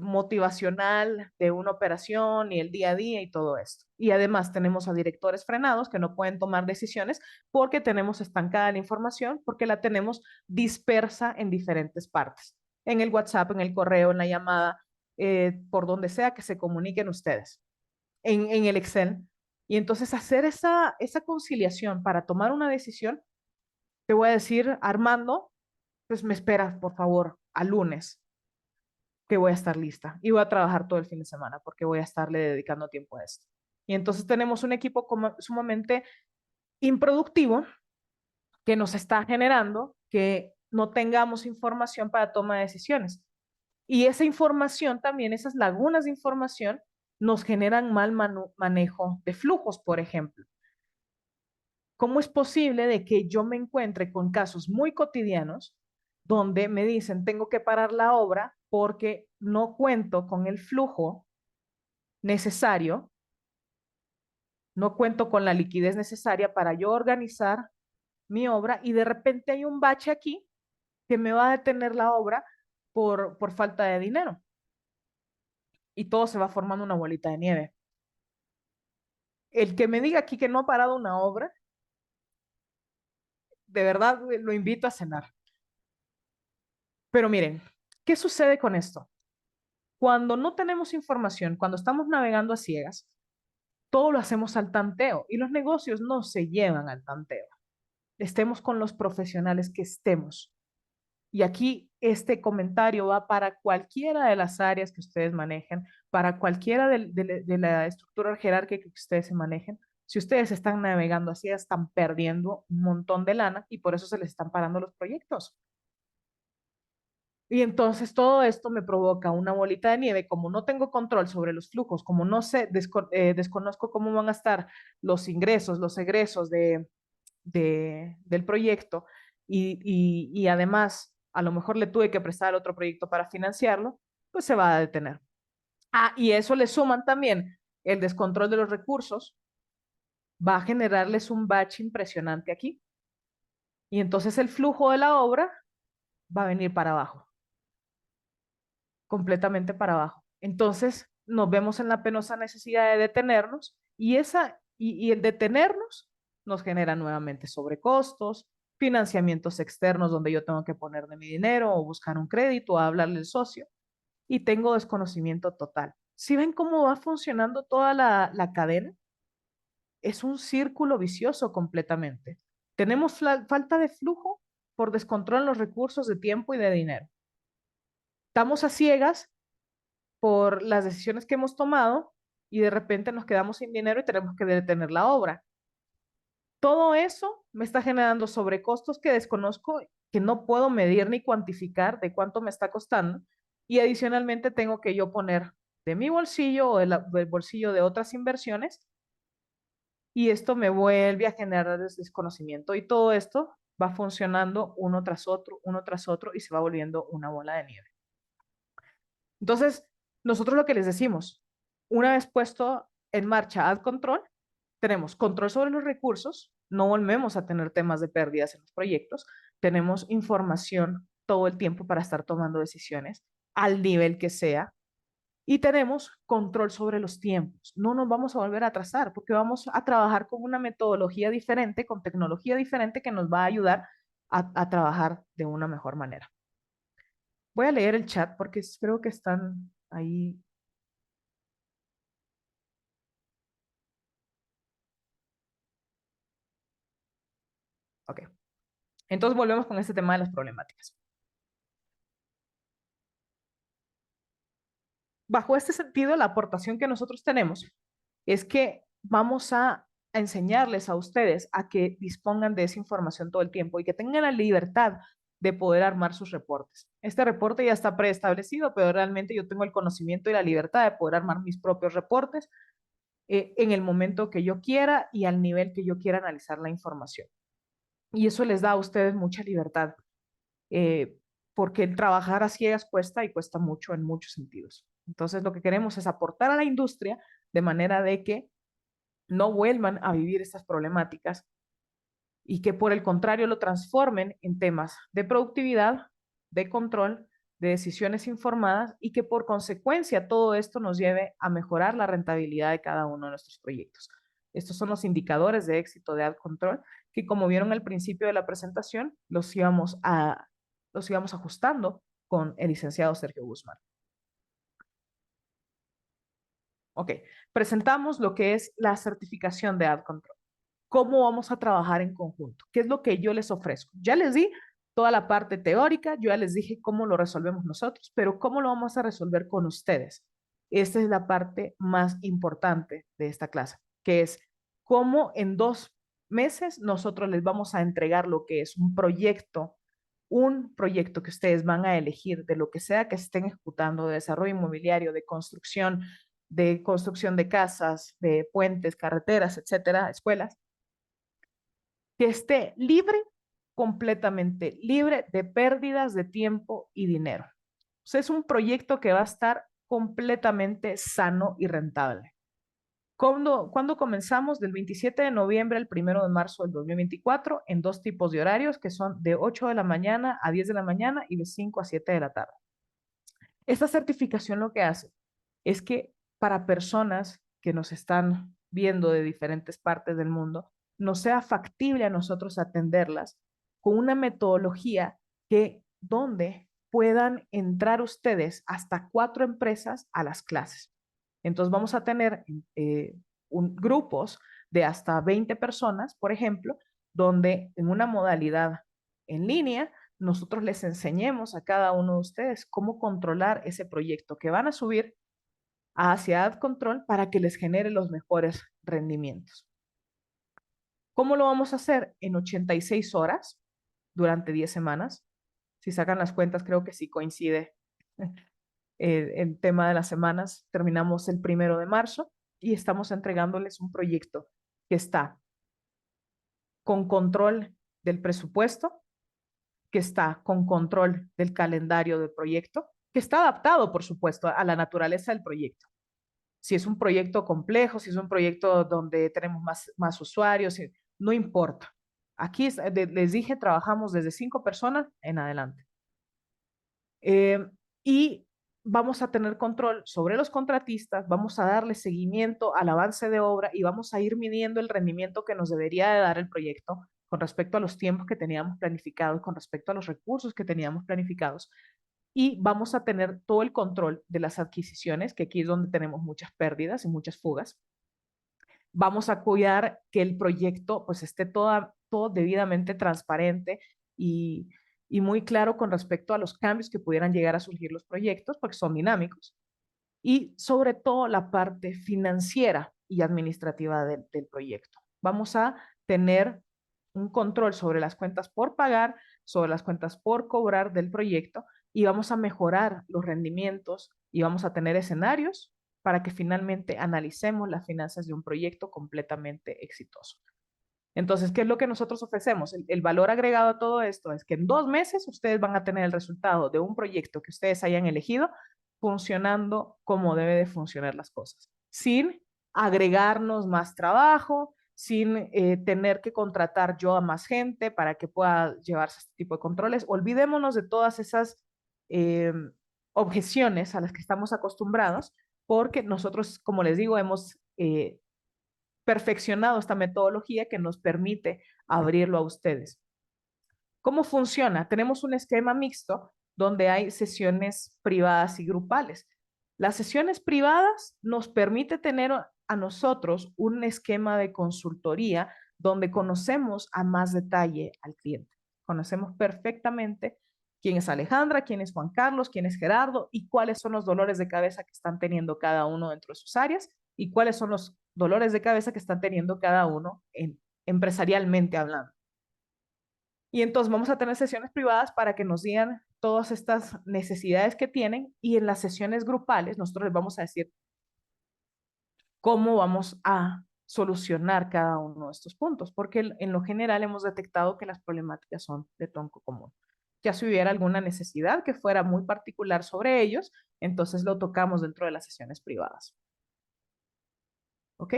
motivacional de una operación y el día a día y todo esto. Y además tenemos a directores frenados que no pueden tomar decisiones porque tenemos estancada la información, porque la tenemos dispersa en diferentes partes, en el WhatsApp, en el correo, en la llamada, por donde sea que se comuniquen ustedes, en el Excel. Y entonces hacer esa conciliación para tomar una decisión, te voy a decir, Armando, pues me esperas, por favor, al lunes, que voy a estar lista y voy a trabajar todo el fin de semana porque voy a estarle dedicando tiempo a esto. Y entonces tenemos un equipo sumamente improductivo que nos está generando que no tengamos información para toma de decisiones. Y esa información también, esas lagunas de información, nos generan mal manejo de flujos, por ejemplo. ¿Cómo es posible de que yo me encuentre con casos muy cotidianos donde me dicen tengo que parar la obra porque no cuento con el flujo necesario, no cuento con la liquidez necesaria para yo organizar mi obra y de repente hay un bache aquí que me va a detener la obra por falta de dinero y todo se va formando una bolita de nieve? El que me diga aquí que no ha parado una obra, de verdad lo invito a cenar. Pero miren, ¿qué sucede con esto? Cuando no tenemos información, cuando estamos navegando a ciegas, todo lo hacemos al tanteo y los negocios no se llevan al tanteo. Estemos con los profesionales que estemos. Y aquí este comentario va para cualquiera de las áreas que ustedes manejen, para cualquiera de la estructura jerárquica que ustedes se manejen. Si ustedes están navegando así, están perdiendo un montón de lana y por eso se les están parando los proyectos. Y entonces todo esto me provoca una bolita de nieve, como no tengo control sobre los flujos, como no sé, desconozco cómo van a estar los ingresos, los egresos del proyecto y además a lo mejor le tuve que prestar otro proyecto para financiarlo, pues se va a detener. Ah, y eso le suman también el descontrol de los recursos, va a generarles un bache impresionante aquí. Y entonces el flujo de la obra va a venir para abajo, completamente para abajo. Entonces nos vemos en la penosa necesidad de detenernos y el detenernos nos genera nuevamente sobrecostos, financiamientos externos donde yo tengo que poner de mi dinero o buscar un crédito o hablarle al socio y tengo desconocimiento total. ¿Sí ven cómo va funcionando toda la cadena? Es un círculo vicioso completamente. Tenemos falta de flujo por descontrol en los recursos de tiempo y de dinero. Estamos a ciegas por las decisiones que hemos tomado y de repente nos quedamos sin dinero y tenemos que detener la obra. Todo eso me está generando sobrecostos que desconozco, que no puedo medir ni cuantificar de cuánto me está costando y adicionalmente tengo que yo poner de mi bolsillo o del bolsillo de otras inversiones y esto me vuelve a generar desconocimiento y todo esto va funcionando uno tras otro y se va volviendo una bola de nieve. Entonces, nosotros lo que les decimos, una vez puesto en marcha Ad Control, tenemos control sobre los recursos, no volvemos a tener temas de pérdidas en los proyectos, tenemos información todo el tiempo para estar tomando decisiones al nivel que sea y tenemos control sobre los tiempos. No nos vamos a volver a atrasar porque vamos a trabajar con una metodología diferente, con tecnología diferente que nos va a ayudar a trabajar de una mejor manera. Voy a leer el chat porque creo que están ahí. Ok. Entonces volvemos con este tema de las problemáticas. Bajo este sentido, la aportación que nosotros tenemos es que vamos a enseñarles a ustedes a que dispongan de esa información todo el tiempo y que tengan la libertad de poder armar sus reportes. Este reporte ya está preestablecido, pero realmente yo tengo el conocimiento y la libertad de poder armar mis propios reportes en el momento que yo quiera y al nivel que yo quiera analizar la información. Y eso les da a ustedes mucha libertad, eh, porque el trabajar a ciegas cuesta y cuesta mucho en muchos sentidos. Entonces, lo que queremos es aportar a la industria de manera de que no vuelvan a vivir estas problemáticas y que por el contrario lo transformen en temas de productividad, de control, de decisiones informadas y que por consecuencia todo esto nos lleve a mejorar la rentabilidad de cada uno de nuestros proyectos. Estos son los indicadores de éxito de Ad Control que como vieron al principio de la presentación, los íbamos ajustando con el licenciado Sergio Guzmán. Ok, presentamos lo que es la certificación de Ad Control. ¿Cómo vamos a trabajar en conjunto? ¿Qué es lo que yo les ofrezco? Ya les di toda la parte teórica, yo ya les dije cómo lo resolvemos nosotros, pero ¿cómo lo vamos a resolver con ustedes? Esta es la parte más importante de esta clase, que es cómo en dos meses nosotros les vamos a entregar lo que es un proyecto que ustedes van a elegir de lo que sea que estén ejecutando, de desarrollo inmobiliario, de construcción de casas, de puentes, carreteras, etcétera, escuelas, que esté libre, completamente libre de pérdidas de tiempo y dinero. O sea, es un proyecto que va a estar completamente sano y rentable. ¿Cuándo comenzamos? Del 27 de noviembre al 1 de marzo del 2024 en dos tipos de horarios que son de 8 de la mañana a 10 de la mañana y de 5 a 7 de la tarde. Esta certificación lo que hace es que para personas que nos están viendo de diferentes partes del mundo, nos sea factible a nosotros atenderlas con una metodología que donde puedan entrar ustedes hasta 4 empresas a las clases. Entonces vamos a tener grupos de hasta 20 personas, por ejemplo, donde en una modalidad en línea nosotros les enseñemos a cada uno de ustedes cómo controlar ese proyecto que van a subir hacia Ad Control para que les genere los mejores rendimientos. ¿Cómo lo vamos a hacer? En 86 horas durante 10 semanas. Si sacan las cuentas, creo que sí coincide el tema de las semanas. Terminamos el 1 de marzo y estamos entregándoles un proyecto que está con control del presupuesto, que está con control del calendario del proyecto, que está adaptado, por supuesto, a la naturaleza del proyecto. Si es un proyecto complejo, si es un proyecto donde tenemos más usuarios, no importa. Aquí les dije, trabajamos desde 5 personas en adelante. Y vamos a tener control sobre los contratistas, vamos a darle seguimiento al avance de obra y vamos a ir midiendo el rendimiento que nos debería de dar el proyecto con respecto a los tiempos que teníamos planificados, con respecto a los recursos que teníamos planificados. Y vamos a tener todo el control de las adquisiciones, que aquí es donde tenemos muchas pérdidas y muchas fugas. Vamos a cuidar que el proyecto pues esté todo debidamente transparente y muy claro con respecto a los cambios que pudieran llegar a surgir los proyectos, porque son dinámicos. Y sobre todo la parte financiera y administrativa del proyecto. Vamos a tener un control sobre las cuentas por pagar, sobre las cuentas por cobrar del proyecto y vamos a mejorar los rendimientos y vamos a tener escenarios para que finalmente analicemos las finanzas de un proyecto completamente exitoso. Entonces, ¿qué es lo que nosotros ofrecemos? El valor agregado a todo esto es que en 2 meses ustedes van a tener el resultado de un proyecto que ustedes hayan elegido funcionando como debe de funcionar las cosas, sin agregarnos más trabajo, sin tener que contratar yo a más gente para que pueda llevarse este tipo de controles. Olvidémonos de todas esas eh, objeciones a las que estamos acostumbrados, porque nosotros, como les digo, hemos perfeccionado esta metodología que nos permite abrirlo a ustedes. ¿Cómo funciona? Tenemos un esquema mixto donde hay sesiones privadas y grupales. Las sesiones privadas nos permite tener a nosotros un esquema de consultoría donde conocemos a más detalle al cliente. Conocemos perfectamente quién es Alejandra, quién es Juan Carlos, quién es Gerardo y cuáles son los dolores de cabeza que están teniendo cada uno dentro de sus áreas y cuáles son los dolores de cabeza que están teniendo cada uno empresarialmente hablando. Y entonces vamos a tener sesiones privadas para que nos digan todas estas necesidades que tienen y en las sesiones grupales nosotros les vamos a decir cómo vamos a solucionar cada uno de estos puntos, porque en lo general hemos detectado que las problemáticas son de tronco común. Ya si hubiera alguna necesidad que fuera muy particular sobre ellos, entonces lo tocamos dentro de las sesiones privadas. ¿Ok?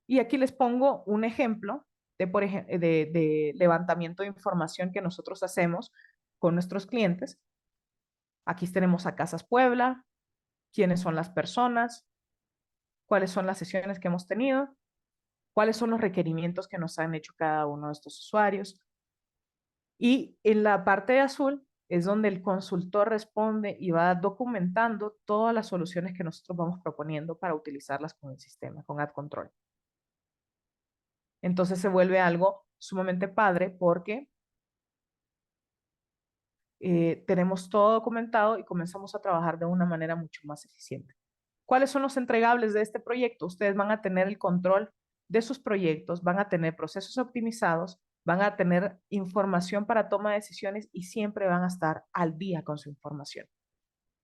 Y aquí les pongo un ejemplo de levantamiento de información que nosotros hacemos con nuestros clientes. Aquí tenemos a Casas Puebla, quiénes son las personas, cuáles son las sesiones que hemos tenido, cuáles son los requerimientos que nos han hecho cada uno de estos usuarios. Y en la parte de azul es donde el consultor responde y va documentando todas las soluciones que nosotros vamos proponiendo para utilizarlas con el sistema, con Ad Control. Entonces se vuelve algo sumamente padre porque tenemos todo documentado y comenzamos a trabajar de una manera mucho más eficiente. ¿Cuáles son los entregables de este proyecto? Ustedes van a tener el control de sus proyectos, van a tener procesos optimizados, van a tener información para toma de decisiones y siempre van a estar al día con su información.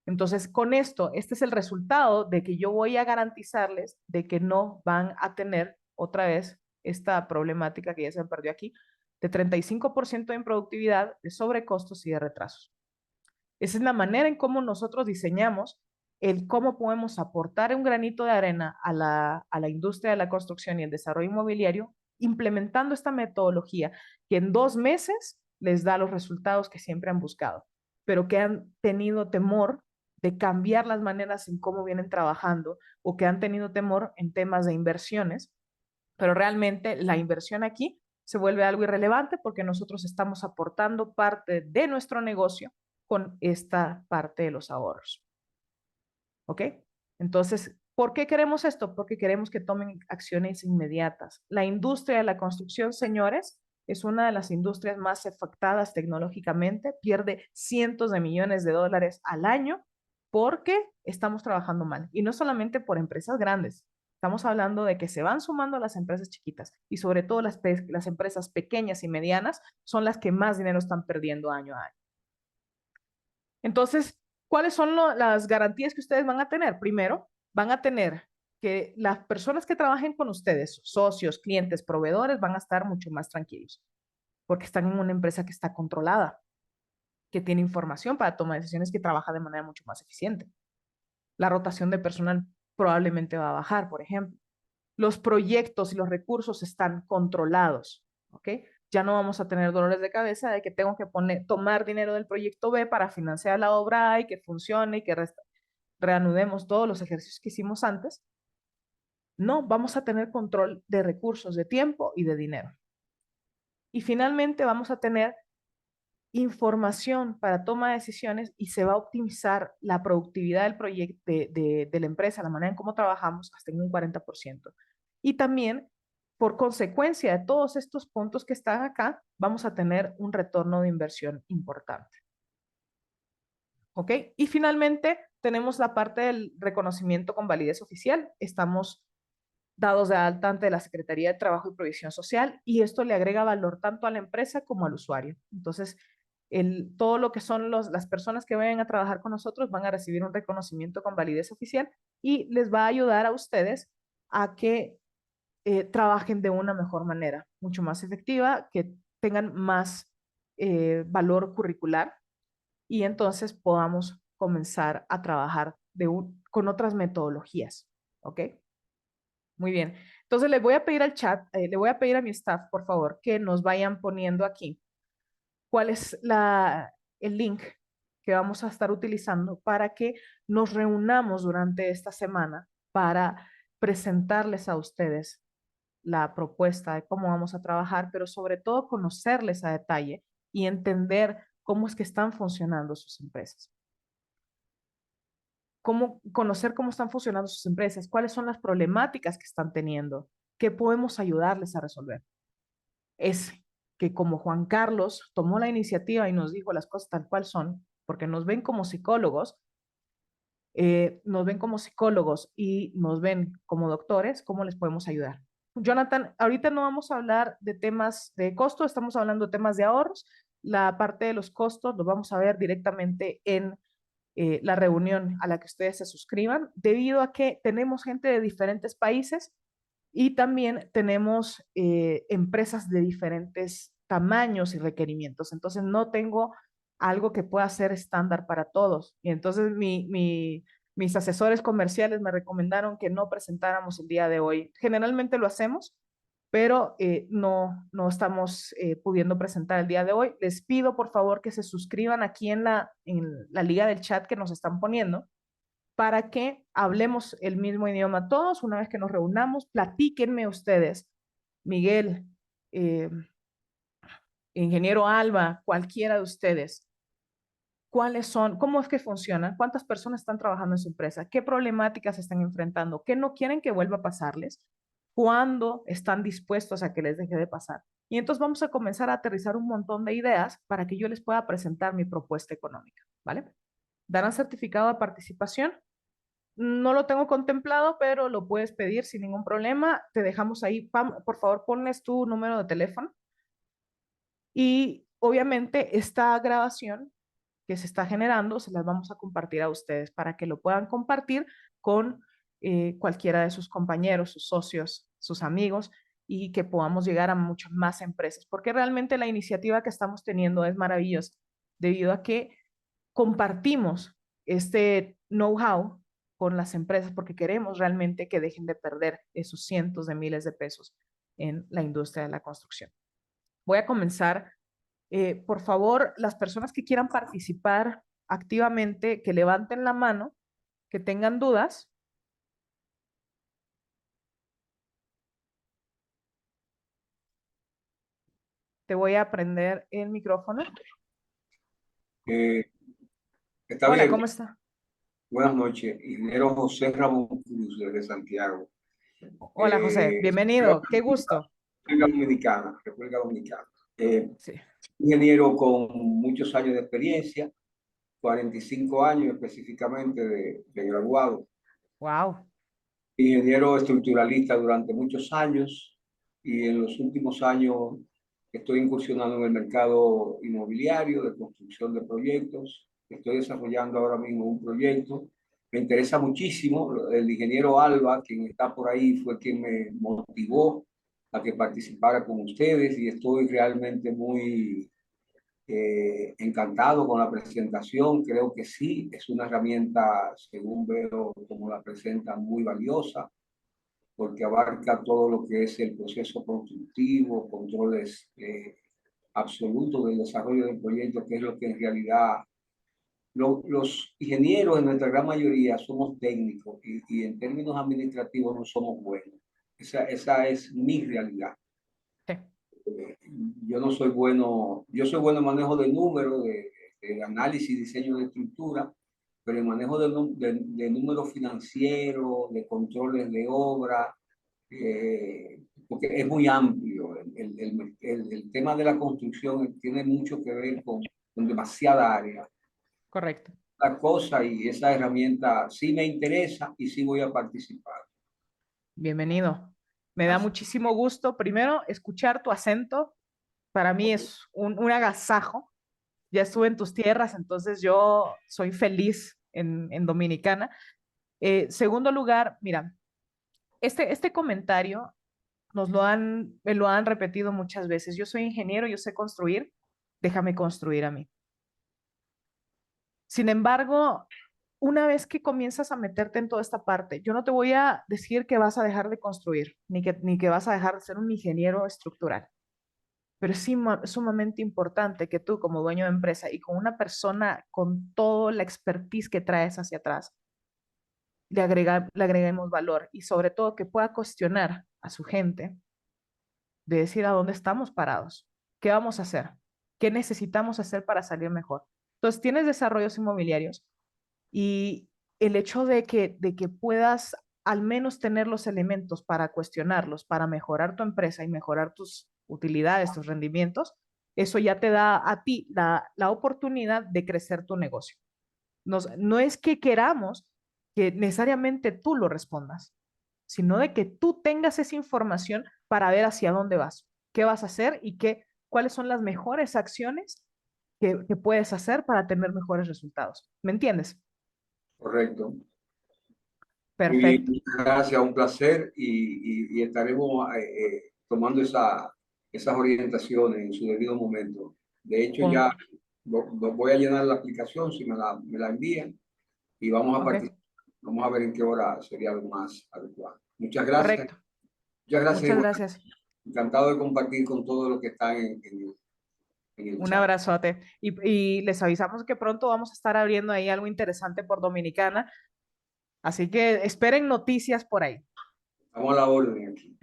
Entonces, con esto, este es el resultado de que yo voy a garantizarles de que no van a tener otra vez esta problemática que ya se me perdió aquí, de 35% de improductividad, de sobrecostos y de retrasos. Esa es la manera en cómo nosotros diseñamos el cómo podemos aportar un granito de arena a la industria de la construcción y el desarrollo inmobiliario, implementando esta metodología que en 2 meses les da los resultados que siempre han buscado, pero que han tenido temor de cambiar las maneras en cómo vienen trabajando o que han tenido temor en temas de inversiones, pero realmente la inversión aquí se vuelve algo irrelevante porque nosotros estamos aportando parte de nuestro negocio con esta parte de los ahorros. ¿Ok? Entonces, ¿por qué queremos esto? Porque queremos que tomen acciones inmediatas. La industria de la construcción, señores, es una de las industrias más afectadas tecnológicamente, pierde cientos de millones de dólares al año porque estamos trabajando mal. Y no solamente por empresas grandes, estamos hablando de que se van sumando las empresas chiquitas y sobre todo las empresas pequeñas y medianas son las que más dinero están perdiendo año a año. Entonces, ¿cuáles son las garantías que ustedes van a tener? Primero, van a tener que las personas que trabajen con ustedes, socios, clientes, proveedores, van a estar mucho más tranquilos, porque están en una empresa que está controlada, que tiene información para tomar decisiones, que trabaja de manera mucho más eficiente. La rotación de personal probablemente va a bajar, por ejemplo. Los proyectos y los recursos están controlados, ¿ok? Ya no vamos a tener dolores de cabeza de que tengo que tomar dinero del proyecto B para financiar la obra A y que funcione y que reanudemos todos los ejercicios que hicimos antes. No, vamos a tener control de recursos, de tiempo y de dinero. Y finalmente vamos a tener información para toma de decisiones y se va a optimizar la productividad del proyecto de la empresa, la manera en cómo trabajamos, hasta en un 40%. Y también, por consecuencia de todos estos puntos que están acá, vamos a tener un retorno de inversión importante. ¿Ok? Y finalmente, tenemos la parte del reconocimiento con validez oficial. Estamos dados de alta ante la Secretaría de Trabajo y Provisión Social y esto le agrega valor tanto a la empresa como al usuario. Entonces, todo lo que son las personas que vayan a trabajar con nosotros van a recibir un reconocimiento con validez oficial y les va a ayudar a ustedes a que trabajen de una mejor manera, mucho más efectiva, que tengan más valor curricular y entonces podamos comenzar a trabajar con otras metodologías. ¿Ok? Muy bien. Entonces le voy a pedir al chat, le voy a pedir a mi staff, por favor, que nos vayan poniendo aquí cuál es el link que vamos a estar utilizando para que nos reunamos durante esta semana para presentarles a ustedes la propuesta de cómo vamos a trabajar, pero sobre todo conocerles a detalle y entender cómo es que están funcionando sus empresas. Conocer cómo están funcionando sus empresas, cuáles son las problemáticas que están teniendo, qué podemos ayudarles a resolver. Es que como Juan Carlos tomó la iniciativa y nos dijo las cosas tal cual son, porque nos ven como psicólogos y nos ven como doctores, ¿cómo les podemos ayudar? Jonathan, ahorita no vamos a hablar de temas de costo, estamos hablando de temas de ahorros. La parte de los costos lo vamos a ver directamente en la reunión a la que ustedes se suscriban, debido a que tenemos gente de diferentes países y también tenemos empresas de diferentes tamaños y requerimientos. Entonces, no tengo algo que pueda ser estándar para todos. Y entonces, mis asesores comerciales me recomendaron que no presentáramos el día de hoy. Generalmente lo hacemos, pero no estamos pudiendo presentar el día de hoy. Les pido, por favor, que se suscriban aquí en la liga del chat que nos están poniendo para que hablemos el mismo idioma todos. Una vez que nos reunamos, platíquenme ustedes, Miguel, eh, ingeniero Alba, cualquiera de ustedes, cuáles son, cómo es que funcionan, cuántas personas están trabajando en su empresa, qué problemáticas están enfrentando, qué no quieren que vuelva a pasarles, cuándo están dispuestos a que les deje de pasar. Y entonces vamos a comenzar a aterrizar un montón de ideas para que yo les pueda presentar mi propuesta económica, ¿vale? Darán certificado de participación no lo tengo contemplado, pero lo puedes pedir sin ningún problema. Te dejamos ahí. Pam, por favor, ponles tu número de teléfono. Y obviamente esta grabación que se está generando se las vamos a compartir a ustedes para que lo puedan compartir con cualquiera de sus compañeros, sus socios, sus amigos y que podamos llegar a muchas más empresas, porque realmente la iniciativa que estamos teniendo es maravillosa debido a que compartimos este know-how con las empresas porque queremos realmente que dejen de perder esos cientos de miles de pesos en la industria de la construcción. Voy a comenzar. Por favor, las personas que quieran participar activamente, que levanten la mano, que tengan dudas. Te voy a prender el micrófono. Está Hola, bien. ¿cómo está? Buenas noches, ingeniero José Ramón Cruz desde Santiago, Hola, José. República Bienvenido. Qué gusto. Dominicana, República Dominicana. Sí. Ingeniero con muchos años de experiencia, 45 años específicamente de graduado. Wow. Ingeniero estructuralista durante muchos años y en los últimos años estoy incursionando en el mercado inmobiliario de construcción de proyectos. Estoy desarrollando ahora mismo un proyecto. Me interesa muchísimo. El ingeniero Alba, quien está por ahí, fue quien me motivó a que participara con ustedes y estoy realmente muy encantado con la presentación. Creo que sí, es una herramienta, según veo como la presenta, muy valiosa porque abarca todo lo que es el proceso constructivo, controles absolutos del desarrollo del proyecto, que es lo que en realidad los ingenieros en nuestra gran mayoría somos técnicos y en términos administrativos no somos buenos. Esa es mi realidad. Sí. Yo no soy bueno, yo soy bueno en manejo de números, de análisis y diseño de estructura, pero en manejo de números financieros, de controles de obra, porque es muy amplio. El tema de la construcción tiene mucho que ver con demasiada área. Correcto. La cosa y esa herramienta sí me interesa y sí voy a participar. Bienvenido. Me da Así, muchísimo gusto, primero, escuchar tu acento. Para mí es un agasajo. Ya estuve en tus tierras, entonces yo soy feliz en Dominicana. Segundo lugar, mira, este comentario me lo han repetido muchas veces. Yo soy ingeniero, yo sé construir, déjame construir a mí. Sin embargo, una vez que comienzas a meterte en toda esta parte, yo no te voy a decir que vas a dejar de construir, ni que vas a dejar de ser un ingeniero estructural, pero es sumamente importante que tú como dueño de empresa y con una persona con toda la expertise que traes hacia atrás, le agreguemos valor y sobre todo que pueda cuestionar a su gente de decir a dónde estamos parados, qué vamos a hacer, qué necesitamos hacer para salir mejor. Entonces, tienes desarrollos inmobiliarios y el hecho de que puedas al menos tener los elementos para cuestionarlos, para mejorar tu empresa y mejorar tus utilidades, tus rendimientos, eso ya te da a ti la oportunidad de crecer tu negocio. No es que queramos que necesariamente tú lo respondas, sino de que tú tengas esa información para ver hacia dónde vas, qué vas a hacer y cuáles son las mejores acciones que puedes hacer para tener mejores resultados. ¿Me entiendes? correcto. Muy bien, Perfecto. muchas gracias, un placer y estaremos tomando esas orientaciones en su debido momento. De hecho, ya Con, voy a llenar la aplicación si me la envían y vamos a ok, participar. Vamos a ver en qué hora sería lo más adecuado. Muchas gracias. correcto. Muchas gracias. Muchas gracias. Encantado de compartir con todos los que están en el Un chat. abrazote. Y les avisamos que pronto vamos a estar abriendo ahí algo interesante por Dominicana. Así que esperen noticias por ahí. Estamos a la orden aquí.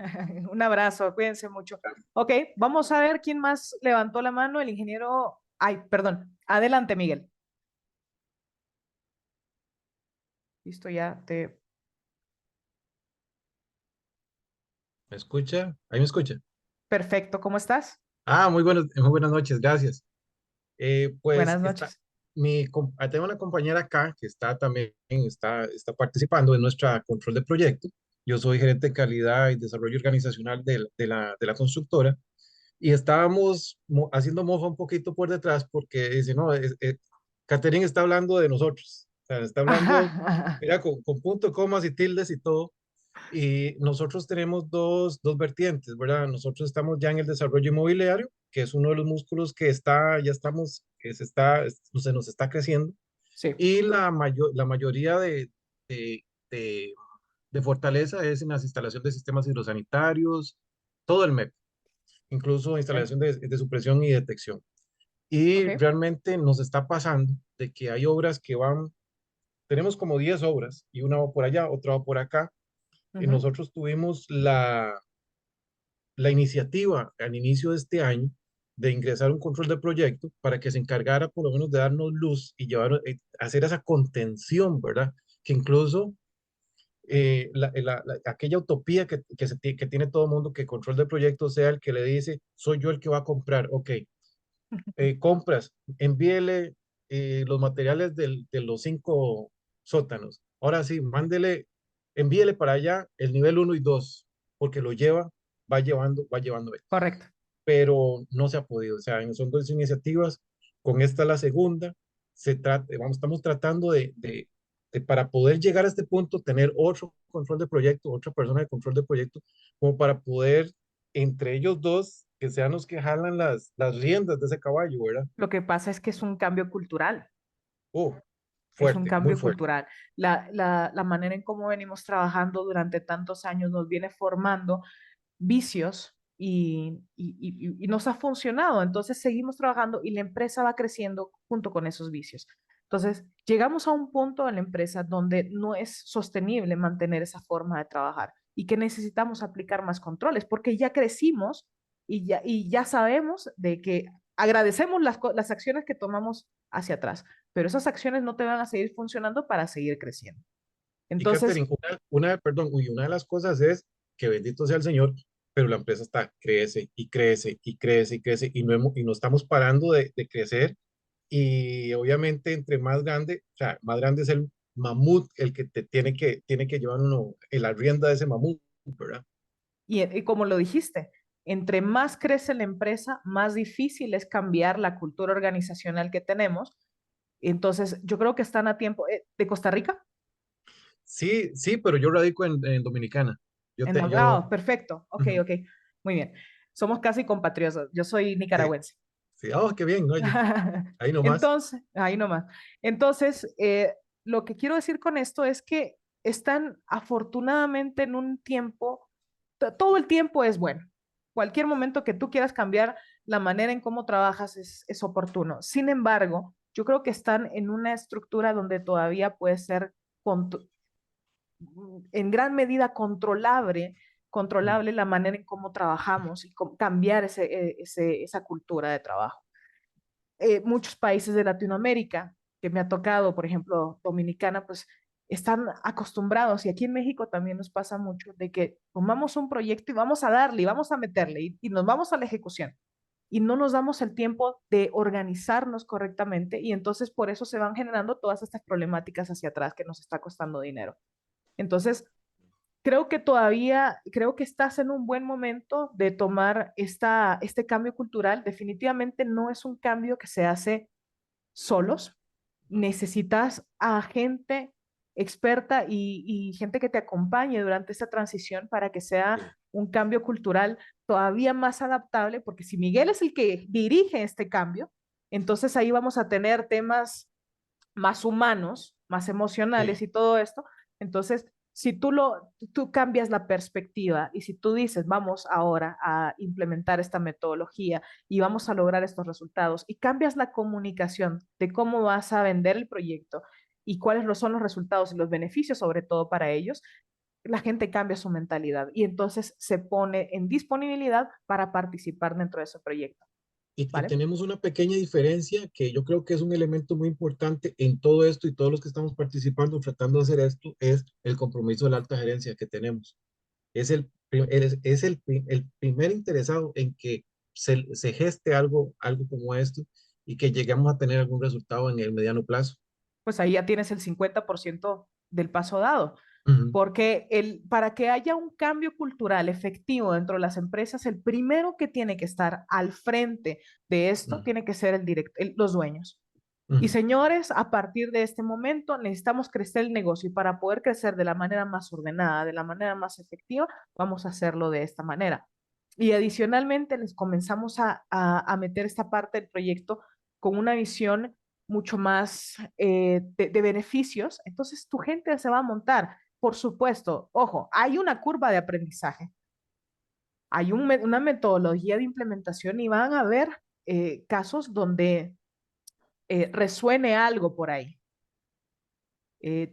Un abrazo, cuídense mucho. Ok, vamos a ver quién más levantó la mano. El ingeniero. Ay, perdón. Adelante, Miguel. Listo, ya te. ¿Me escucha? ¿Ahí me escucha? Perfecto, ¿cómo estás? Muy buenas noches, gracias. Pues Buenas noches. tengo una compañera acá que está también, está participando en nuestra control de proyecto. Yo soy gerente de calidad y desarrollo organizacional de la constructora y estábamos haciendo mofa un poquito por detrás porque dice, no, Catherine está hablando de nosotros, o sea, está hablando, Ajá. mira, con punto, comas y tildes y todo. Y nosotros tenemos dos vertientes, ¿verdad? Nosotros estamos ya en el desarrollo inmobiliario, que es uno de los músculos que ya estamos, se nos está creciendo. Sí, Y la mayoría de, de, de fortaleza es en las instalaciones de sistemas hidrosanitarios, todo el MEP, incluso ok, instalación de supresión y detección. Y ok. realmente nos está pasando de que hay obras que tenemos como 10 obras y una va por allá, otra va por acá. Y Ujú. nosotros tuvimos la iniciativa al inicio de este año de ingresar un control de proyecto para que se encargara por lo menos de darnos luz y hacer esa contención, ¿verdad? Que incluso aquella utopía que tiene todo el mundo, que control de proyecto sea el que le dice, soy yo el que va a comprar, ok, compras, envíele los materiales de los 5 sótanos. Ahora sí, envíele para allá el nivel 1 y 2 porque va llevando Correcto. pero no se ha podido. O sea, son 2 iniciativas, con esta la segunda, estamos tratando para poder llegar a este punto, tener otro control de proyecto, otra persona de control de proyecto, como para poder, entre ellos dos, que sean los que jalan las riendas de ese caballo, ¿verdad? Lo que pasa es que es un cambio cultural. Uh, Es un fuerte, muy cambio fuerte. cultural. La manera en cómo venimos trabajando durante tantos años nos viene formando vicios y nos ha funcionado. Entonces seguimos trabajando y la empresa va creciendo junto con esos vicios. Entonces llegamos a un punto en la empresa donde no es sostenible mantener esa forma de trabajar y que necesitamos aplicar más controles porque ya crecimos y ya sabemos de que agradecemos las acciones que tomamos hacia atrás, pero esas acciones no te van a seguir funcionando para seguir creciendo. Y Entonces, Catherine, una de las cosas es que bendito sea el Señor, pero la empresa crece y crece y crece y crece y no estamos parando de crecer. Y obviamente entre más grande, o sea, más grande es el mamut el que tiene que llevar uno en la rienda de ese mamut, ¿verdad? y como lo dijiste, entre más crece la empresa, más difícil es cambiar la cultura organizacional que tenemos. Entonces, yo creo que están a tiempo. ¿De Costa Rica? Sí, sí, pero yo radico en Dominicana. Yo, Perfecto. Ok, ujú, ok. Muy bien. Somos casi compatriotas. Yo soy sí, nicaragüense. sí, oh, qué bien, oye, ahí nomás. Entonces, ahí nomás. Entonces, lo que quiero decir con esto es que están afortunadamente en un tiempo, todo el tiempo es bueno. Cualquier momento que tú quieras cambiar la manera en cómo trabajas es oportuno. Sin embargo, yo creo que están en una estructura donde todavía puede ser en gran medida controlable la manera en cómo trabajamos y cambiar esa cultura de trabajo. Muchos países de Latinoamérica que me ha tocado, por ejemplo, Dominicana, pues están acostumbrados, y aquí en México también nos pasa mucho, de que tomamos un proyecto y vamos a darle, y vamos a meterle, y nos vamos a la ejecución, y no nos damos el tiempo de organizarnos correctamente, y entonces por eso se van generando todas estas problemáticas hacia atrás que nos está costando dinero. Entonces, creo que estás en un buen momento de tomar este cambio cultural. Definitivamente no es un cambio que se hace solos. Necesitas a gente experta y gente que te acompañe durante esta transición para que Sí. sea un cambio cultural todavía más adaptable, porque si Miguel es el que dirige este cambio, entonces ahí vamos a tener temas más humanos, más emocionales Sí. y todo esto. Entonces, si tú cambias la perspectiva y si tú dices, vamos ahora a implementar esta metodología y vamos a lograr estos resultados y cambias la comunicación de cómo vas a vender el proyecto y cuáles son los resultados y los beneficios sobre todo para ellos, la gente cambia su mentalidad y entonces se pone en disponibilidad para participar dentro de ese proyecto, Y ¿vale? tenemos una pequeña diferencia que yo creo que es un elemento muy importante en todo esto y todos los que estamos participando tratando de hacer esto es el compromiso de la alta gerencia que tenemos. Es el primer interesado en que se geste algo como esto y que lleguemos a tener algún resultado en el mediano plazo. Pues ahí ya tienes el 50% del paso dado. Ujú, Porque para que haya un cambio cultural efectivo dentro de las empresas, el primero que tiene que estar al frente de esto ujú, tiene que ser los dueños. Y ujú. señores, a partir de este momento necesitamos crecer el negocio y para poder crecer de la manera más ordenada, de la manera más efectiva, vamos a hacerlo de esta manera. Y adicionalmente les comenzamos a meter esta parte del proyecto con una visión mucho más de beneficios. Entonces tu gente se va a montar. Por supuesto, ojo, hay una curva de aprendizaje, hay una metodología de implementación y van a haber casos donde resuene algo por ahí.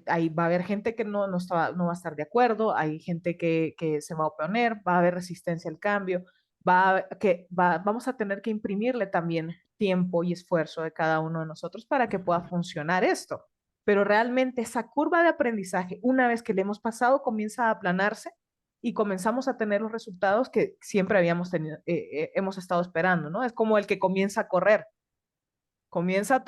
Ahí va a haber gente que no va a estar de acuerdo, hay gente que se va a oponer, va a haber resistencia al cambio, vamos a tener que imprimirle también tiempo y esfuerzo de cada uno de nosotros para que pueda funcionar esto. Pero realmente esa curva de aprendizaje, una vez que le hemos pasado, comienza a aplanarse y comenzamos a tener los resultados que siempre hemos estado esperando, ¿no? Es como el que comienza a correr, comienza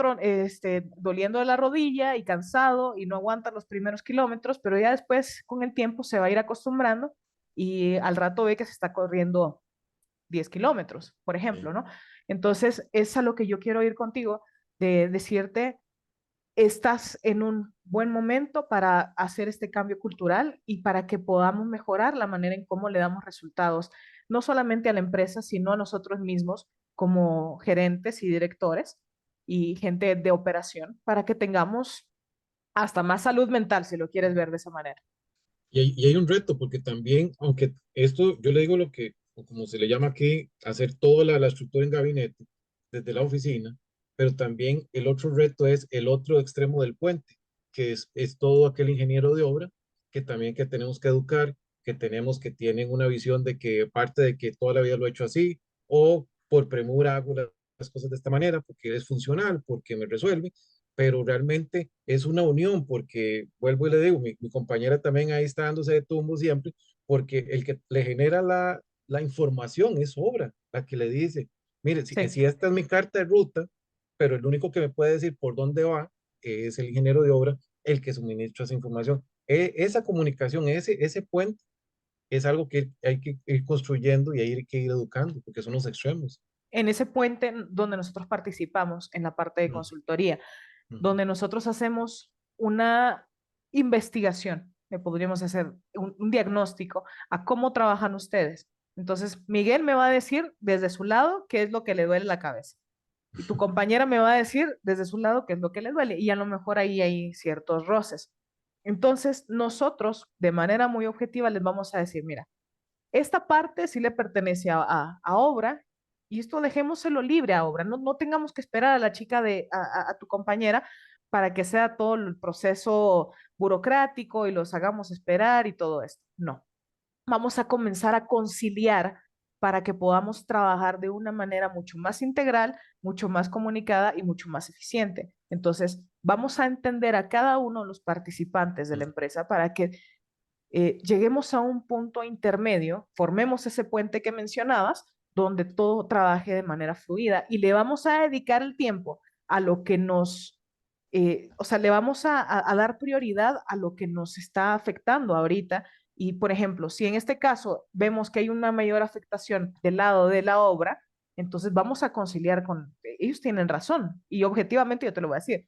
doliendo de la rodilla y cansado y no aguanta los primeros kilómetros, pero ya después con el tiempo se va a ir acostumbrando y al rato ve que se está corriendo 10 kilómetros, por ejemplo, Sí. ¿no? Entonces, es a lo que yo quiero ir contigo, de decirte, estás en un buen momento para hacer este cambio cultural y para que podamos mejorar la manera en cómo le damos resultados, no solamente a la empresa, sino a nosotros mismos como gerentes y directores y gente de operación, para que tengamos hasta más salud mental, si lo quieres ver de esa manera. Y hay un reto, porque también, aunque esto, yo le digo lo que, o como se le llama aquí, hacer toda la estructura en gabinete desde la oficina, pero también el otro reto es el otro extremo del puente, que es todo aquel ingeniero de obra que también que tenemos que educar, que tenemos que tienen una visión de que parte de que toda la vida lo he hecho así, o por premura hago las cosas de esta manera, porque es funcional, porque me resuelve, pero realmente es una unión, porque vuelvo y le digo, mi compañera también ahí está dándose de tumbo siempre, porque el que le genera la información es obra, la que le dice, mire, Sí. si esta es mi carta de ruta, pero el único que me puede decir por dónde va es el ingeniero de obra, el que suministra esa información. Esa comunicación, ese puente, es algo que hay que ir construyendo y hay que ir educando, porque son los extremos. En ese puente donde nosotros participamos en la parte de Ujú, consultoría, ujú, donde nosotros hacemos una investigación, le podríamos hacer un diagnóstico a cómo trabajan ustedes. Entonces, Miguel me va a decir desde su lado qué es lo que le duele la cabeza. Y tu compañera me va a decir desde su lado qué es lo que le duele. Y a lo mejor ahí hay ciertos roces. Entonces, nosotros, de manera muy objetiva, les vamos a decir, mira, esta parte sí le pertenece a obra y esto dejémoselo libre a obra. No tengamos que esperar a la chica a tu compañera para que sea todo el proceso burocrático y los hagamos esperar y todo esto. No, vamos a comenzar a conciliar para que podamos trabajar de una manera mucho más integral, mucho más comunicada y mucho más eficiente. Entonces, vamos a entender a cada uno de los participantes de la ujú. empresa para que lleguemos a un punto intermedio, formemos ese puente que mencionabas, donde todo trabaje de manera fluida y le vamos a dedicar el tiempo a lo que o sea, le vamos a dar prioridad a lo que nos está afectando ahorita. Y, por ejemplo, si en este caso vemos que hay una mayor afectación del lado de la obra, entonces vamos a conciliar ellos tienen razón y objetivamente yo te lo voy a decir,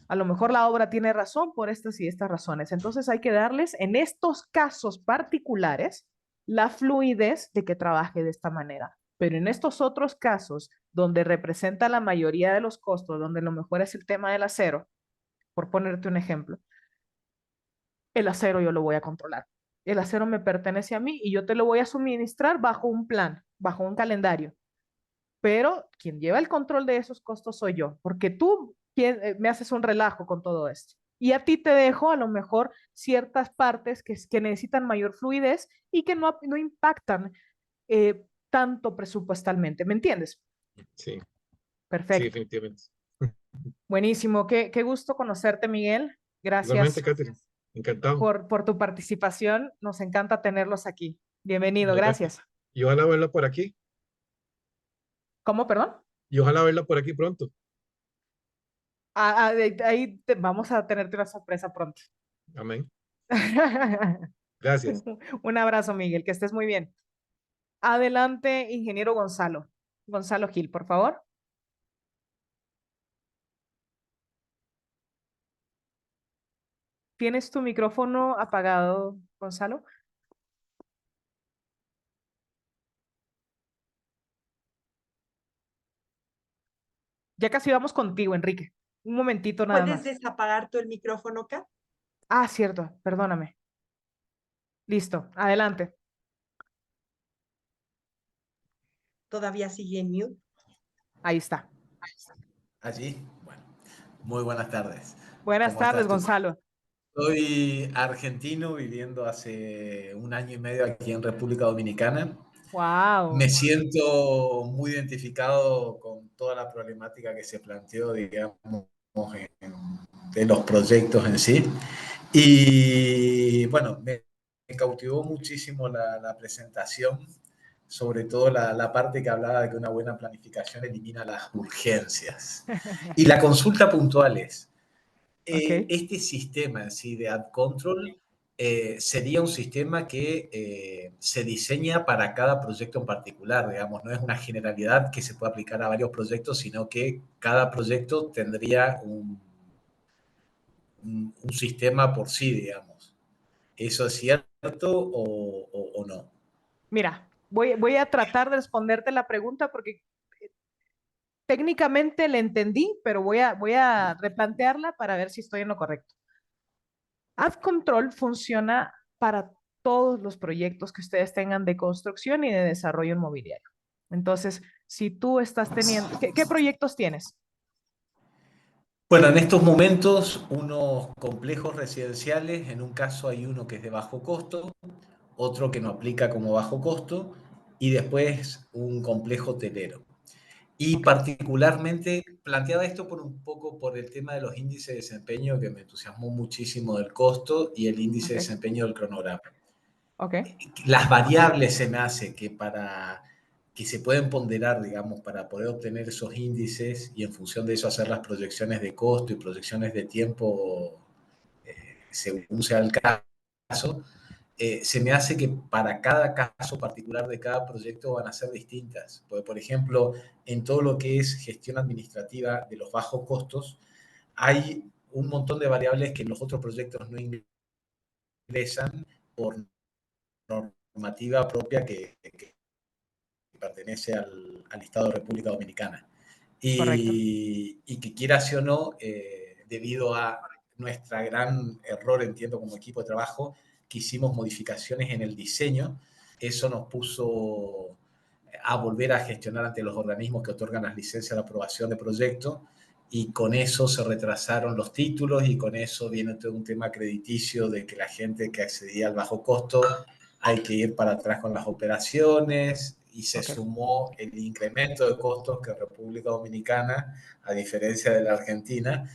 a lo mejor la obra tiene razón por estas y estas razones. Entonces hay que darles en estos casos particulares la fluidez de que trabaje de esta manera. Pero en estos otros casos, donde representa la mayoría de los costos, donde lo mejor es el tema del acero, por ponerte un ejemplo, el acero yo lo voy a controlar. El acero me pertenece a mí y yo te lo voy a suministrar bajo un plan, bajo un calendario. Pero quien lleva el control de esos costos soy yo, porque tú me haces un relajo con todo esto. Y a ti te dejo a lo mejor ciertas partes que necesitan mayor fluidez y que no impactan tanto presupuestalmente. ¿Me entiendes? Sí, sí, Perfecto. definitivamente. Buenísimo. Qué gusto conocerte, Miguel. Igualmente, Gracias Catherine, encantado. por tu participación. Nos encanta tenerlos aquí. Bienvenido. Igualmente. Gracias. Y ojalá verla por aquí. ¿Cómo, perdón? Y ojalá verla por aquí pronto. Ahí vamos a tenerte una sorpresa pronto. Amén. Gracias. Un abrazo, Miguel, que estés muy bien. Adelante, ingeniero Gonzalo. Gonzalo Gil, por favor. ¿Tienes tu micrófono apagado, Gonzalo? Ya casi vamos contigo, Enrique. Un momentito nada ¿Puedes más. desapagar tú el micrófono acá? Ah, cierto, perdóname. Listo, adelante. Todavía sigue en mute. Ahí está. Allí, bueno, muy buenas tardes. Buenas ¿Cómo tardes, estás tú? Gonzalo. Soy argentino viviendo hace 1 año y medio aquí en República Dominicana. Wow. Me siento muy identificado con toda la problemática que se planteó, digamos, de los proyectos en sí. Y bueno, me cautivó muchísimo la presentación, sobre todo la parte que hablaba de que una buena planificación elimina las urgencias. Y la consulta puntual es, Ok. este sistema en sí de Ad Control sería un sistema que se diseña para cada proyecto en particular, digamos, no es una generalidad que se pueda aplicar a varios proyectos, sino que cada proyecto tendría un sistema por sí, digamos. ¿Eso es cierto o no? Mira, voy a tratar de responderte la pregunta porque técnicamente le entendí, pero voy a replantearla para ver si estoy en lo correcto. Ad Control funciona para todos los proyectos que ustedes tengan de construcción y de desarrollo inmobiliario. Entonces, si tú estás teniendo, ¿qué proyectos tienes? Bueno, en estos momentos, unos complejos residenciales, en un caso hay uno que es de bajo costo, otro que no aplica como bajo costo, y después un complejo hotelero. Y Ok, particularmente planteaba esto por un poco por el tema de los índices de desempeño que me entusiasmó muchísimo del costo y el índice de ok, desempeño del cronograma. ok. Las variables se me hace que para que se pueden ponderar, digamos, para poder obtener esos índices y en función de eso hacer las proyecciones de costo y proyecciones de tiempo según sea el caso, se me hace que para cada caso particular de cada proyecto van a ser distintas. Porque, por ejemplo, en todo lo que es gestión administrativa de los bajos costos, hay un montón de variables que en los otros proyectos no ingresan por normativa propia que pertenece al Estado de República Dominicana. Correcto. Y que quieras o no, debido a nuestra gran error, entiendo, como equipo de trabajo, que hicimos modificaciones en el diseño, eso nos puso a volver a gestionar ante los organismos que otorgan las licencias de aprobación de proyectos y con eso se retrasaron los títulos y con eso viene todo un tema crediticio de que la gente que accedía al bajo costo hay que ir para atrás con las operaciones y se Ok. sumó el incremento de costos que República Dominicana, a diferencia de la Argentina,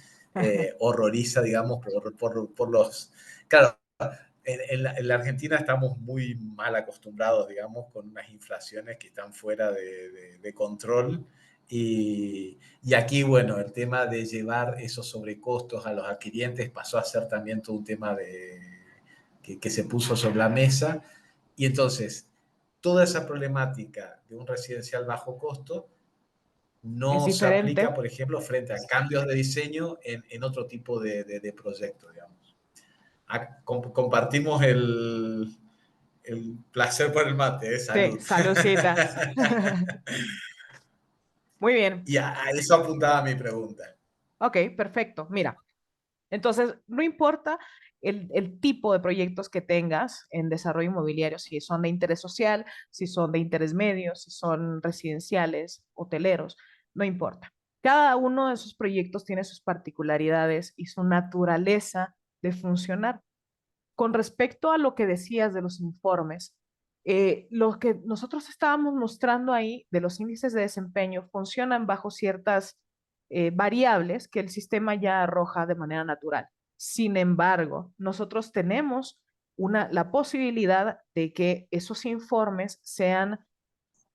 horroriza, digamos, por los... Claro, en la Argentina estamos muy mal acostumbrados, digamos, con unas inflaciones que están fuera de control. Y aquí, bueno, el tema de llevar esos sobrecostos a los adquirientes pasó a ser también todo un tema que se puso sobre la mesa. Y entonces, toda esa problemática de un residencial bajo costo Es no se aplica, diferente. por ejemplo, frente a cambios de diseño en otro tipo de proyectos, digamos. Compartimos el placer por el mate, Sí, salud. saludcita. Muy bien. Y a eso apuntaba mi pregunta. Ok, perfecto. Mira, entonces, no importa el tipo de proyectos que tengas en desarrollo inmobiliario, si son de interés social, si son de interés medio, si son residenciales, hoteleros, no importa. Cada uno de esos proyectos tiene sus particularidades y su naturaleza de funcionar. Con respecto a lo que decías de los informes, lo que nosotros estábamos mostrando ahí de los índices de desempeño funcionan bajo ciertas variables que el sistema ya arroja de manera natural. Sin embargo, nosotros tenemos la posibilidad de que esos informes sean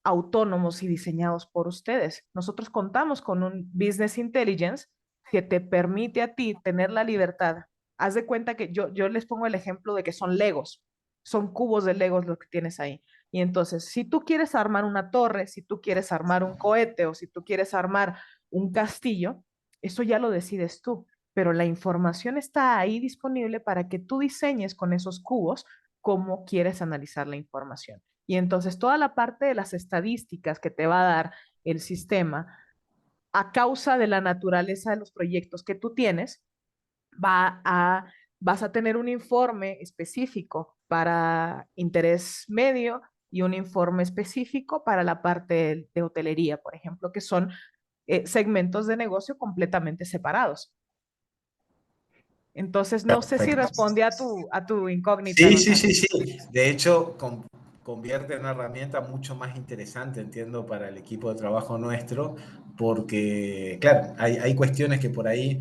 autónomos y diseñados por ustedes. Nosotros contamos con un Business Intelligence que te permite a ti tener la libertad. Haz de cuenta que yo les pongo el ejemplo de que son Legos, son cubos de Legos lo que tienes ahí. Y entonces, si tú quieres armar una torre, si tú quieres armar un cohete o si tú quieres armar un castillo, eso ya lo decides tú, pero la información está ahí disponible para que tú diseñes con esos cubos cómo quieres analizar la información. Y entonces toda la parte de las estadísticas que te va a dar el sistema a causa de la naturaleza de los proyectos que tú tienes, vas a tener un informe específico para interés medio y un informe específico para la parte de hotelería, por ejemplo, que son segmentos de negocio completamente separados. Entonces, no sé si Perfecto. responde a tu incógnita, Sí, sí, Gonzalo. sí, sí. De hecho, convierte en una herramienta mucho más interesante, entiendo, para el equipo de trabajo nuestro, porque, claro, hay cuestiones que por ahí,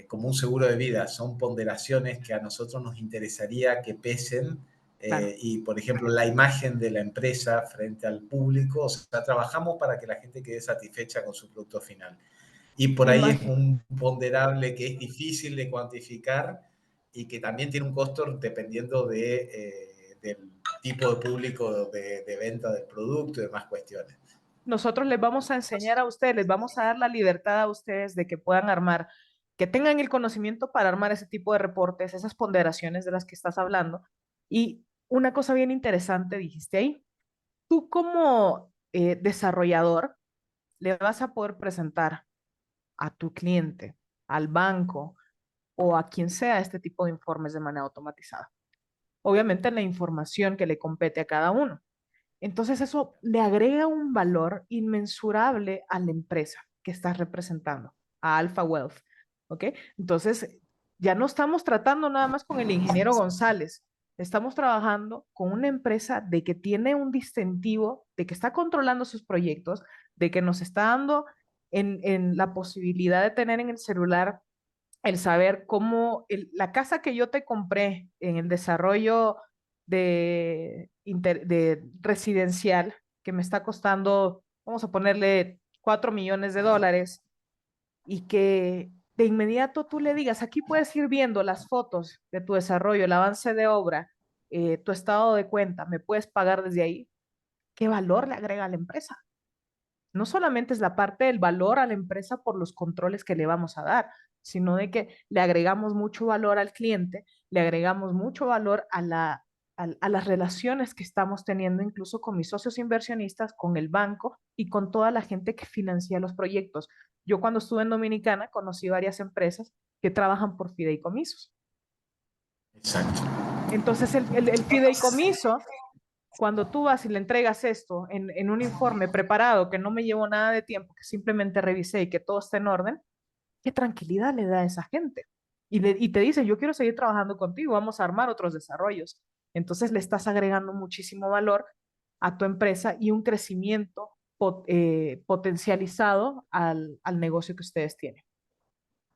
como un seguro de vida, son ponderaciones que a nosotros nos interesaría que pesen. Claro. Y, por ejemplo, la imagen de la empresa frente al público, o sea, trabajamos para que la gente quede satisfecha con su producto final. Y por ahí es un ponderable que es difícil de cuantificar y que también tiene un costo dependiendo del tipo de público de venta del producto y demás cuestiones. Nosotros les vamos a enseñar a ustedes, les vamos a dar la libertad a ustedes de que puedan armar, que tengan el conocimiento para armar ese tipo de reportes, esas ponderaciones de las que estás hablando. Y una cosa bien interesante dijiste ahí, tú como desarrollador le vas a poder presentar a tu cliente, al banco o a quien sea este tipo de informes de manera automatizada. Obviamente la información que le compete a cada uno. Entonces eso le agrega un valor inmensurable a la empresa que estás representando, a Alpha Wealth, ¿ok? Entonces ya no estamos tratando nada más con el ingeniero González, estamos trabajando con una empresa de que tiene un distintivo, de que está controlando sus proyectos, de que nos está dando en la posibilidad de tener en el celular el saber cómo la casa que yo te compré en el desarrollo de residencial, que me está costando, vamos a ponerle 4 millones de dólares, y que de inmediato tú le digas, aquí puedes ir viendo las fotos de tu desarrollo, el avance de obra, tu estado de cuenta, me puedes pagar desde ahí, ¿qué valor le agrega a la empresa? No solamente es la parte del valor a la empresa por los controles que le vamos a dar, sino de que le agregamos mucho valor al cliente, le agregamos mucho valor a las relaciones que estamos teniendo incluso con mis socios inversionistas, con el banco y con toda la gente que financia los proyectos. Yo cuando estuve en Dominicana conocí varias empresas que trabajan por fideicomisos. Exacto. Entonces el fideicomiso, cuando tú vas y le entregas esto en un informe preparado, que no me llevó nada de tiempo, que simplemente revisé y que todo está en orden, qué tranquilidad le da a esa gente. Y te dice, yo quiero seguir trabajando contigo, vamos a armar otros desarrollos. Entonces le estás agregando muchísimo valor a tu empresa y un crecimiento potencializado al negocio que ustedes tienen.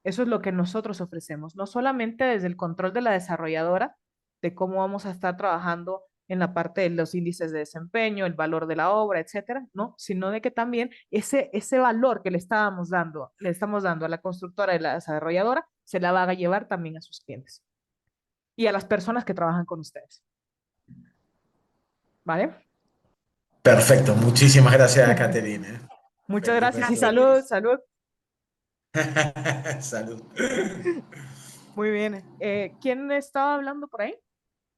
Eso es lo que nosotros ofrecemos, no solamente desde el control de la desarrolladora, de cómo vamos a estar trabajando en la parte de los índices de desempeño, el valor de la obra, etcétera, ¿no? Sino de que también ese valor que le estamos dando a la constructora y la desarrolladora, se la va a llevar también a sus clientes y a las personas que trabajan con ustedes. ¿Vale? Perfecto. Muchísimas gracias, Caterina. Muchas Feliz gracias y resto de salud, día. salud. Salud. Muy bien. ¿Quién estaba hablando por ahí?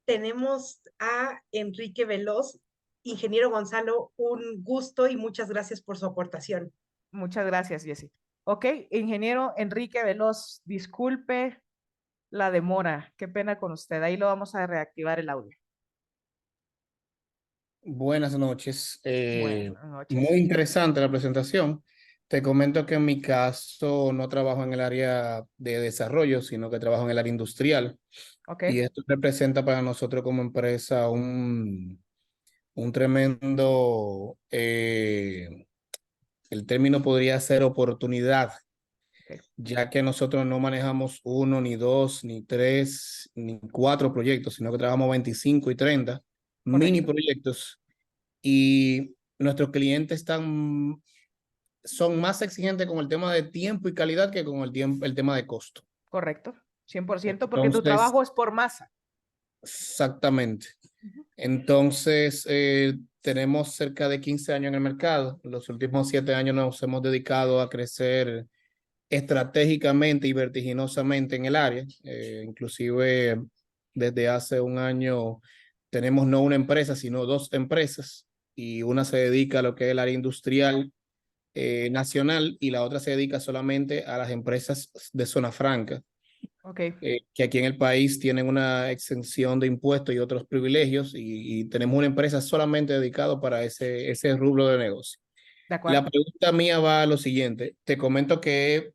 Tenemos a Enrique Veloz. Ingeniero Gonzalo, un gusto y muchas gracias por su aportación. Muchas gracias, Jessy. Ok, ingeniero Enrique Veloz, disculpe la demora. Qué pena con usted. Ahí lo vamos a reactivar el audio. Buenas noches. Buenas noches. Muy interesante la presentación. Te comento que en mi caso no trabajo en el área de desarrollo, sino que trabajo en el área industrial. Ok, Y esto representa para nosotros como empresa un tremendo, el término podría ser oportunidad, ok, ya que nosotros no manejamos uno, ni dos, ni tres, ni cuatro proyectos, sino que trabajamos 25 y 30 mini correcto. proyectos. Y nuestros clientes están son más exigentes con el tema de tiempo y calidad que con el tema de costo. Correcto, 100%, porque tu Entonces, trabajo es por masa. exactamente. Ujú. Entonces, tenemos cerca de 15 años en el mercado. Los últimos 7 años nos hemos dedicado a crecer estratégicamente y vertiginosamente en el área. Inclusive, desde hace un año tenemos no una empresa, sino 2 empresas, y una se dedica a lo que es el área industrial nacional y la otra se dedica solamente a las empresas de zona franca, Ok, que aquí en el país tienen una exención de impuestos y otros privilegios, y tenemos una empresa solamente dedicada para ese rubro de negocio. de La acuerdo. pregunta mía va a lo siguiente. Te comento que he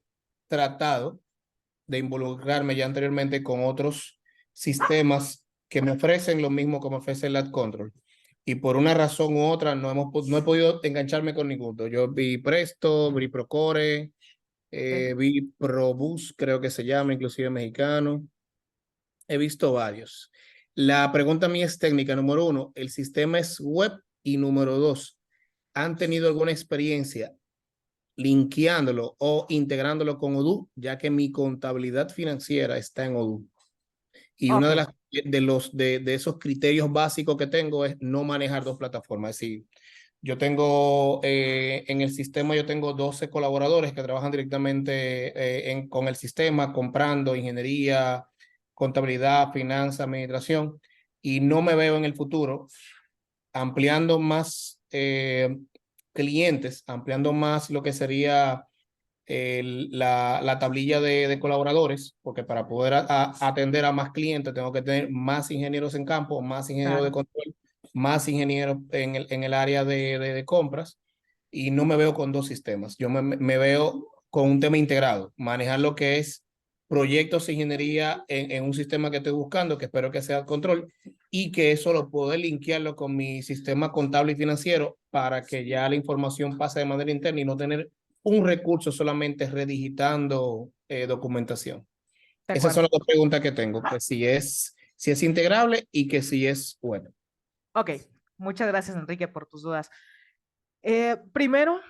tratado de involucrarme ya anteriormente con otros sistemas que me ofrecen lo mismo que me ofrece el Ad Control. Y por una razón u otra no he podido engancharme con ninguno. Yo vi Presto, vi Procore, Ok. vi Probus, creo que se llama, inclusive mexicano. He visto varios. La pregunta mía es técnica. Número 1, ¿el sistema es web? Y número 2, ¿han tenido alguna experiencia linkeándolo o integrándolo con Odoo, ya que mi contabilidad financiera está en Odoo? Y Ok, una de esos criterios básicos que tengo es no manejar 2 plataformas. Es decir, yo tengo en el sistema, yo tengo 12 colaboradores que trabajan directamente con el sistema, comprando ingeniería, contabilidad, finanzas, administración, y no me veo en el futuro ampliando más clientes, ampliando más lo que sería la tablilla de colaboradores, porque para poder atender a más clientes tengo que tener más ingenieros en campo, más ingenieros de claro. control, más ingenieros en el área de compras, y no me veo con 2 sistemas. Yo me veo con un tema integrado, manejar lo que es proyectos de ingeniería en un sistema que estoy buscando, que espero que sea el control, y que eso lo puedo linkearlo con mi sistema contable y financiero para que ya la información pase de manera interna y no tener un recurso solamente redigitando documentación. De Esas son acuerdo. las 2 preguntas que tengo, pues si es integrable y que si es bueno. Ok, muchas gracias, Enrique, por tus dudas. Primero,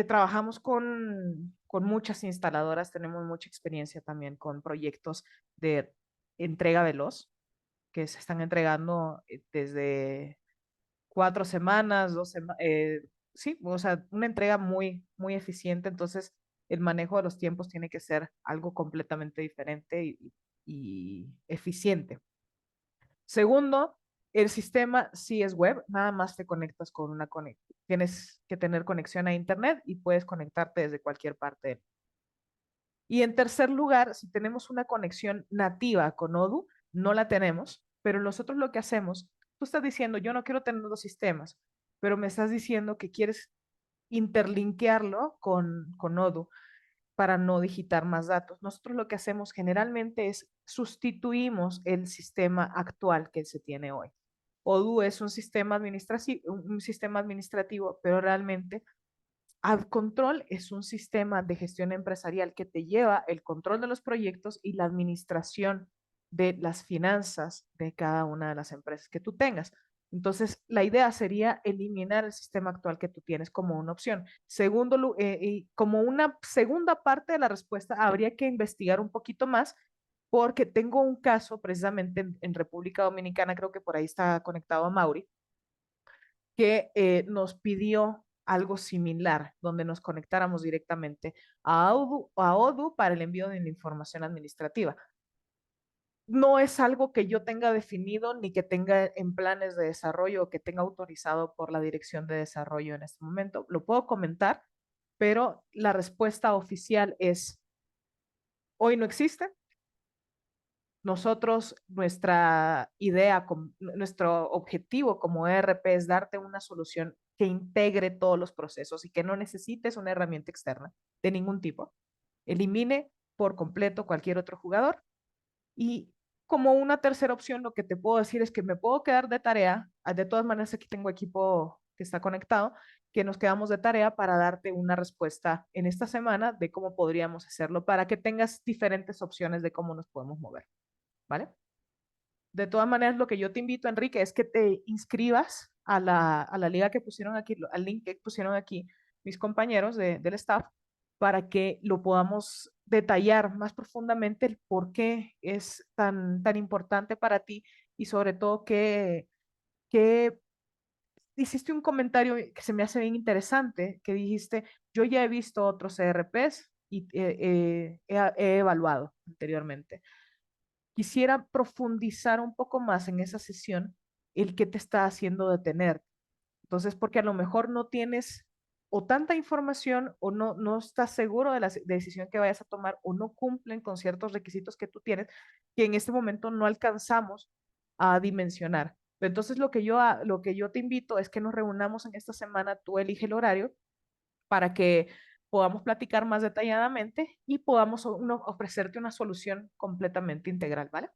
trabajamos con muchas instaladoras, tenemos mucha experiencia también con proyectos de entrega veloz que se están entregando desde 4 semanas, sí, o sea, una entrega muy, muy eficiente. Entonces, el manejo de los tiempos tiene que ser algo completamente diferente y eficiente. Segundo, el sistema sí es web, nada más te conectas con una conexión. Tienes que tener conexión a internet y puedes conectarte desde cualquier parte. Y en tercer lugar, si tenemos una conexión nativa con Odoo, no la tenemos, pero nosotros lo que hacemos, tú estás diciendo, yo no quiero tener 2 sistemas, pero me estás diciendo que quieres interlinkearlo con Odoo para no digitar más datos. Nosotros lo que hacemos generalmente es sustituimos el sistema actual que se tiene hoy. Odoo es un sistema administrativo, pero realmente AdControl es un sistema de gestión empresarial que te lleva el control de los proyectos y la administración de las finanzas de cada una de las empresas que tú tengas. Entonces, la idea sería eliminar el sistema actual que tú tienes como una opción. Segundo, y como una segunda parte de la respuesta, habría que investigar un poquito más porque tengo un caso precisamente en República Dominicana, creo que por ahí está conectado a Mauri, que nos pidió algo similar, donde nos conectáramos directamente a Odoo para el envío de la información administrativa. No es algo que yo tenga definido ni que tenga en planes de desarrollo o que tenga autorizado por la dirección de desarrollo en este momento. Lo puedo comentar, pero la respuesta oficial es, hoy no existe. Nosotros, nuestra idea, nuestro objetivo como ERP es darte una solución que integre todos los procesos y que no necesites una herramienta externa de ningún tipo. Elimine por completo cualquier otro jugador. Y como una tercera opción, lo que te puedo decir es que me puedo quedar de tarea. De todas maneras, aquí tengo equipo que está conectado, que nos quedamos de tarea para darte una respuesta en esta semana de cómo podríamos hacerlo para que tengas diferentes opciones de cómo nos podemos mover. ¿Vale? De todas maneras, lo que yo te invito, Enrique, es que te inscribas a la liga que pusieron aquí, al link que pusieron aquí, mis compañeros del staff para que lo podamos detallar más profundamente el por qué es tan importante para ti y sobre todo que hiciste un comentario que se me hace bien interesante, que dijiste, yo ya he visto otros ERPs y he evaluado anteriormente. Quisiera profundizar un poco más en esa sesión el que te está haciendo detener. Entonces, porque a lo mejor no tienes o tanta información o no estás seguro de la decisión que vayas a tomar o no cumplen con ciertos requisitos que tú tienes que en este momento no alcanzamos a dimensionar. Entonces, lo que yo te invito es que nos reunamos en esta semana, tú elige el horario para que podamos platicar más detalladamente y podamos ofrecerte una solución completamente integral, ¿vale?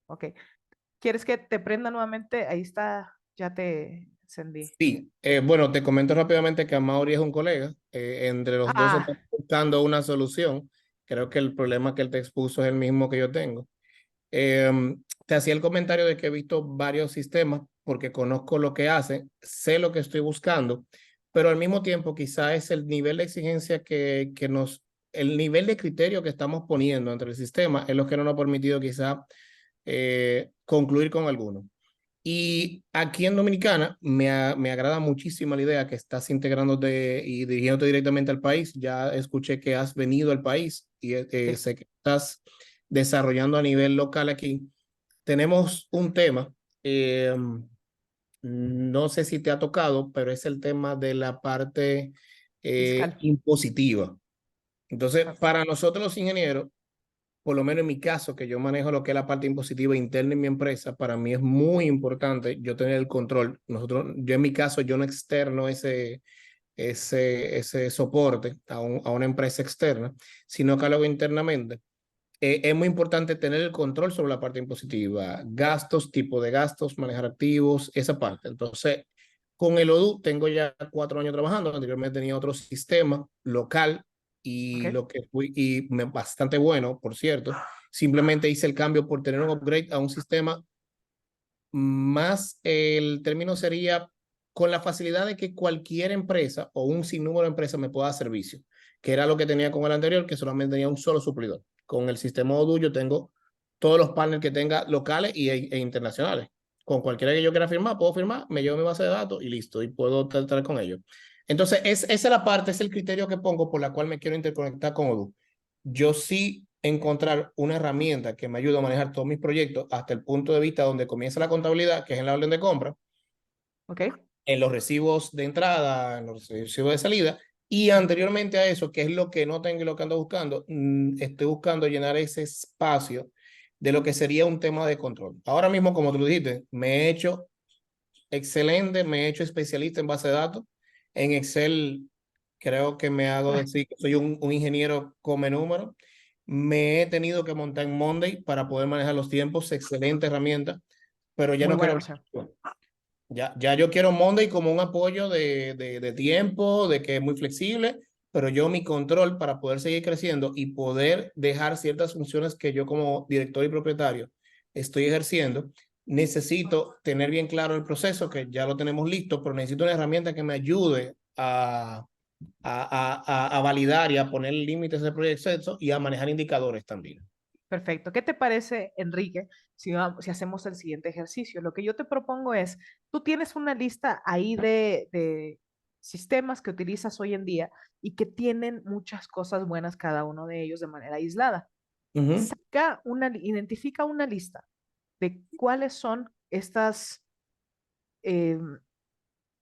Ok. ¿Quieres que te prenda nuevamente? Ahí está, ya te encendí. Sí, bueno, te comento rápidamente que Amaury es un colega. Entre los dos Ah, estamos buscando una solución. Creo que el problema que él te expuso es el mismo que yo tengo. Te hacía el comentario de que he visto varios sistemas porque conozco lo que hacen, sé lo que estoy buscando, pero al mismo tiempo quizá es el nivel de exigencia el nivel de criterio que estamos poniendo entre el sistema es lo que no nos ha permitido quizá concluir con alguno. Y aquí en Dominicana me agrada muchísimo la idea que estás integrándote y dirigiéndote directamente al país. Ya escuché que has venido al país y sí, sé que estás desarrollando a nivel local aquí. Tenemos un tema, eh, no sé si te ha tocado, pero es el tema de la parte fiscal. impositiva. Entonces, Ah, para nosotros los ingenieros, por lo menos en mi caso, que yo manejo lo que es la parte impositiva interna en mi empresa, para mí es muy importante yo tener el control. Yo en mi caso, yo no externo ese soporte a una empresa externa, sino que lo hago internamente. Es muy importante tener el control sobre la parte impositiva, gastos, tipo de gastos, manejar activos, esa parte. Entonces, con el ODU tengo ya 4 años trabajando. Anteriormente tenía otro sistema local ok, y bastante bueno, por cierto. Simplemente hice el cambio por tener un upgrade a un sistema más, el término sería con la facilidad de que cualquier empresa o un sinnúmero de empresas me pueda dar servicio, que era lo que tenía con el anterior, que solamente tenía un solo suplidor. Con el sistema Odoo yo tengo todos los partners que tenga locales e internacionales. Con cualquiera que yo quiera firmar, puedo firmar, me llevo mi base de datos y listo, y puedo tratar con ellos. Entonces, esa es la parte, es el criterio que pongo por la cual me quiero interconectar con Odoo. Yo sí encontrar una herramienta que me ayude a manejar todos mis proyectos hasta el punto de vista donde comienza la contabilidad, que es en la orden de compra, ok, en los recibos de entrada, en los recibos de salida, y anteriormente a eso, que es lo que no tengo y lo que ando buscando, estoy buscando llenar ese espacio de lo que sería un tema de control. Ahora mismo, como tú lo dijiste, me he hecho excelente, me he hecho especialista en base de datos. En Excel creo que me hago decir que soy un ingeniero come número. Me he tenido que montar en Monday para poder manejar los tiempos, excelente herramienta, pero ya muy no buena quiero. opción. Ya yo quiero Monday como un apoyo de tiempo, de que es muy flexible, pero yo mi control para poder seguir creciendo y poder dejar ciertas funciones que yo como director y propietario estoy ejerciendo, necesito tener bien claro el proceso, que ya lo tenemos listo, pero necesito una herramienta que me ayude a validar y a poner límites de proceso y a manejar indicadores también. Perfecto. ¿Qué te parece, Enrique, si hacemos el siguiente ejercicio? Lo que yo te propongo es, tú tienes una lista ahí de sistemas que utilizas hoy en día y que tienen muchas cosas buenas cada uno de ellos de manera aislada. Identifica una lista de cuáles son estas eh,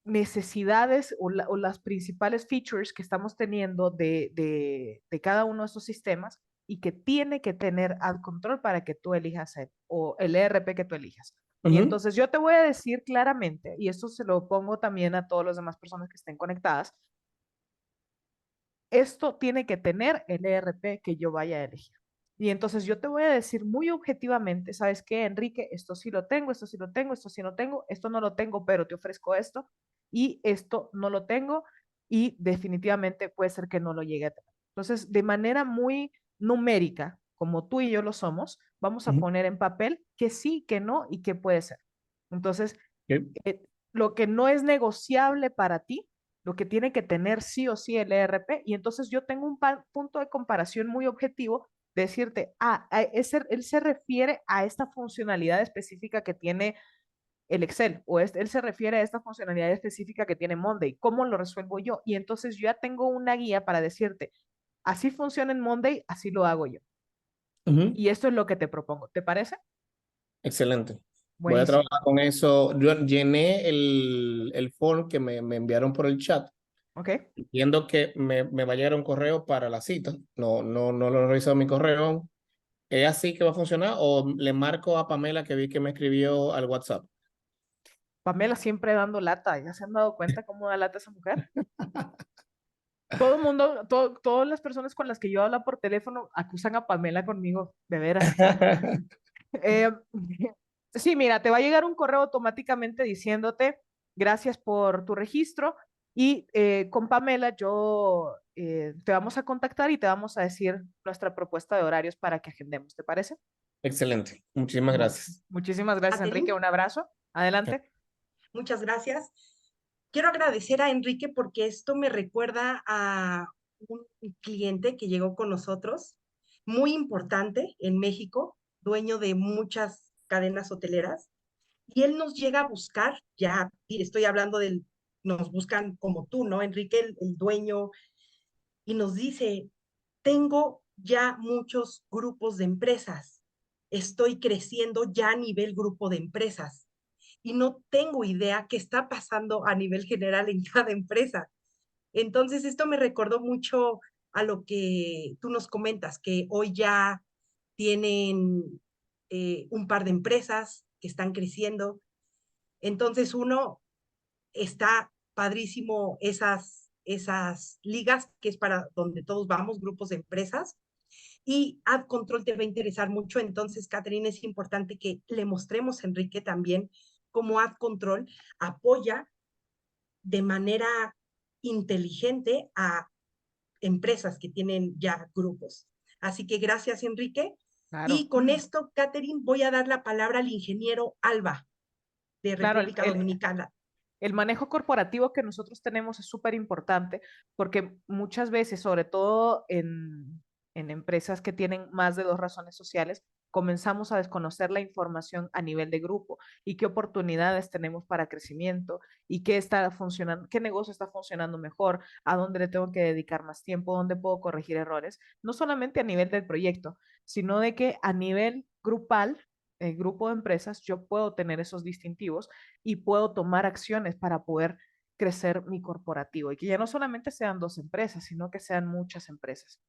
necesidades o las principales features que estamos teniendo de cada uno de estos sistemas y que tiene que tener al control para que tú elijas o el ERP que tú elijas. Y entonces yo te voy a decir claramente, y esto se lo pongo también a todas las demás personas que estén conectadas, esto tiene que tener el ERP que yo vaya a elegir. Y entonces yo te voy a decir muy objetivamente, ¿sabes qué, Enrique? Esto sí lo tengo, esto sí lo tengo, esto sí lo tengo, esto no lo tengo, pero te ofrezco esto, y esto no lo tengo, y definitivamente puede ser que no lo llegue a tener. Entonces, de manera muy numérica, como tú y yo lo somos, vamos a poner en papel que sí, que no y que puede ser. Entonces, Lo que no es negociable para ti, lo que tiene que tener sí o sí el ERP, y entonces yo tengo un punto de comparación muy objetivo de decirte, él se refiere a esta funcionalidad específica que tiene el Excel, o él se refiere a esta funcionalidad específica que tiene Monday, ¿cómo lo resuelvo yo? Y entonces yo ya tengo una guía para decirte, así funciona en Monday, así lo hago yo. Y esto es lo que te propongo, ¿te parece? Excelente. Voy a Buenísimo. trabajar con eso. Yo llené el form que me enviaron por el chat. ¿Ok? Entiendo que me va a llegar un correo para la cita. No lo he revisado mi correo aún. ¿Es así que va a funcionar o le marco a Pamela que vi que me escribió al WhatsApp? Pamela siempre dando lata, ¿ya se han dado cuenta cómo da lata esa mujer? Todo el mundo, todas las personas con las que yo hablo por teléfono acusan a Pamela conmigo, de veras. Eh, sí, mira, te va a llegar un correo automáticamente diciéndote gracias por tu registro y con Pamela te vamos a contactar y te vamos a decir nuestra propuesta de horarios para que agendemos, ¿te parece? Excelente. Muchísimas gracias. Muchísimas gracias, Enrique. Catherine, Un abrazo. Adelante. muchas gracias. Quiero agradecer a Enrique porque esto me recuerda a un cliente que llegó con nosotros, muy importante en México, dueño de muchas cadenas hoteleras, y él nos llega a buscar, ya estoy hablando nos buscan como tú, ¿no, Enrique, el dueño, y nos dice, tengo ya muchos grupos de empresas, estoy creciendo ya a nivel grupo de empresas y no tengo idea qué está pasando a nivel general en cada empresa. Entonces, esto me recordó mucho a lo que tú nos comentas, que hoy ya tienen un par de empresas que están creciendo. Entonces, uno está padrísimo esas ligas, que es para donde todos vamos, grupos de empresas. Y Ad Control te va a interesar mucho. Entonces, Catherine, es importante que le mostremos a Enrique también cómo Ad Control apoya de manera inteligente a empresas que tienen ya grupos. Así que gracias, Enrique. Claro. Y con esto, Catherine, voy a dar la palabra al ingeniero Alba de Claro, República Dominicana. el manejo corporativo que nosotros tenemos es súper importante porque muchas veces, sobre todo en empresas que tienen más de dos razones sociales, comenzamos a desconocer la información a nivel de grupo y qué oportunidades tenemos para crecimiento y qué está funcionando, qué negocio está funcionando mejor, a dónde le tengo que dedicar más tiempo, dónde puedo corregir errores, no solamente a nivel del proyecto, sino de que a nivel grupal, el grupo de empresas, yo puedo tener esos distintivos y puedo tomar acciones para poder crecer mi corporativo y que ya no solamente sean dos empresas, sino que sean muchas empresas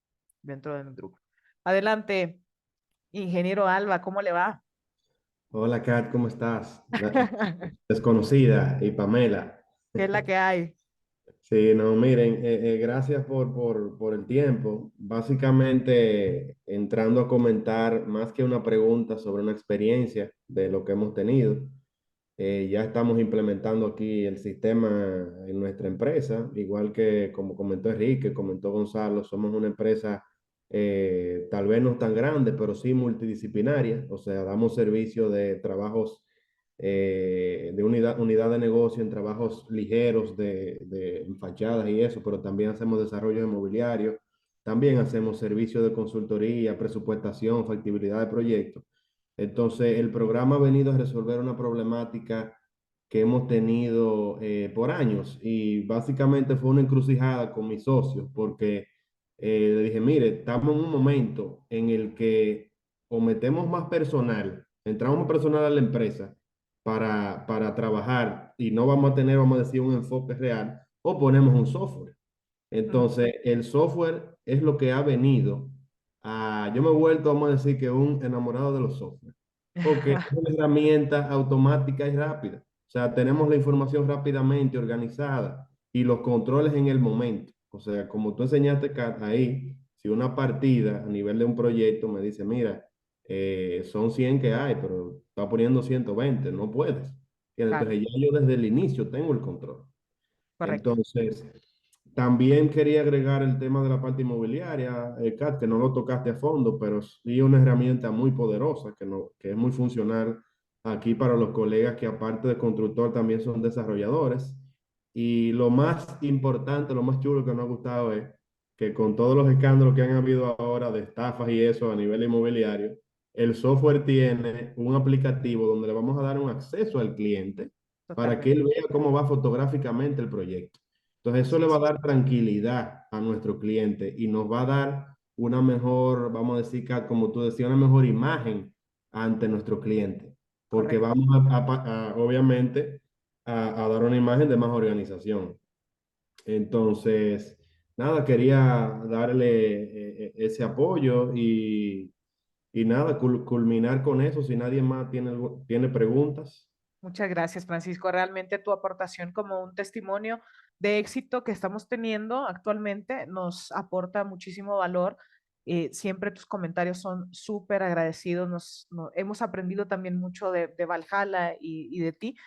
dentro de mi grupo. Adelante, ingeniero Alba, ¿cómo le va? Hola Kat, ¿cómo estás? Desconocida y Pamela. ¿Qué es la que hay? Sí, no, miren, gracias por el tiempo. Básicamente, entrando a comentar más que una pregunta sobre una experiencia de lo que hemos tenido, ya estamos implementando aquí el sistema en nuestra empresa, igual que como comentó Enrique, comentó Gonzalo, somos una empresa tal vez no tan grande, pero sí multidisciplinaria, o sea, damos servicio de trabajos de unidad de negocio en trabajos ligeros de fachadas y eso, pero también hacemos desarrollo inmobiliario, también hacemos servicio de consultoría, presupuestación, factibilidad de proyectos. Entonces, el programa ha venido a resolver una problemática que hemos tenido por años y básicamente fue una encrucijada con mis socios porque le dije, mire, estamos en un momento en el que o metemos más personal, entramos más personal a la empresa para trabajar y no vamos a tener, vamos a decir, un enfoque real o ponemos un software. Entonces, el software es lo que ha venido yo me he vuelto, vamos a decir, que un enamorado de los software, porque es una herramienta automática y rápida. O sea, tenemos la información rápidamente organizada y los controles en el momento. O sea, como tú enseñaste Kat, ahí, si una partida a nivel de un proyecto me dice, mira, son 100 que hay, pero está poniendo 120, no puedes. Claro, Entonces ya yo desde el inicio tengo el control. correcto. Entonces, también quería agregar el tema de la parte inmobiliaria, Kat, que no lo tocaste a fondo, pero sí una herramienta muy poderosa, que es muy funcional aquí para los colegas que aparte de constructor también son desarrolladores. Y lo más importante, lo más chulo que nos ha gustado es que con todos los escándalos que han habido ahora de estafas y eso a nivel inmobiliario, el software tiene un aplicativo donde le vamos a dar un acceso al cliente para que Totalmente. él vea cómo va fotográficamente el proyecto. Entonces eso Así le va a es. dar tranquilidad a nuestro cliente y nos va a dar una mejor, vamos a decir, como tú decías, una mejor imagen ante nuestro cliente, porque Correcto. vamos obviamente a dar una imagen de más organización. Entonces, nada, quería darle ese apoyo y nada, culminar con eso. Si nadie más tiene preguntas. Muchas gracias, Francisco. Realmente tu aportación como un testimonio de éxito que estamos teniendo actualmente nos aporta muchísimo valor. Siempre tus comentarios son súper agradecidos. Hemos aprendido también mucho de Valhalla y de ti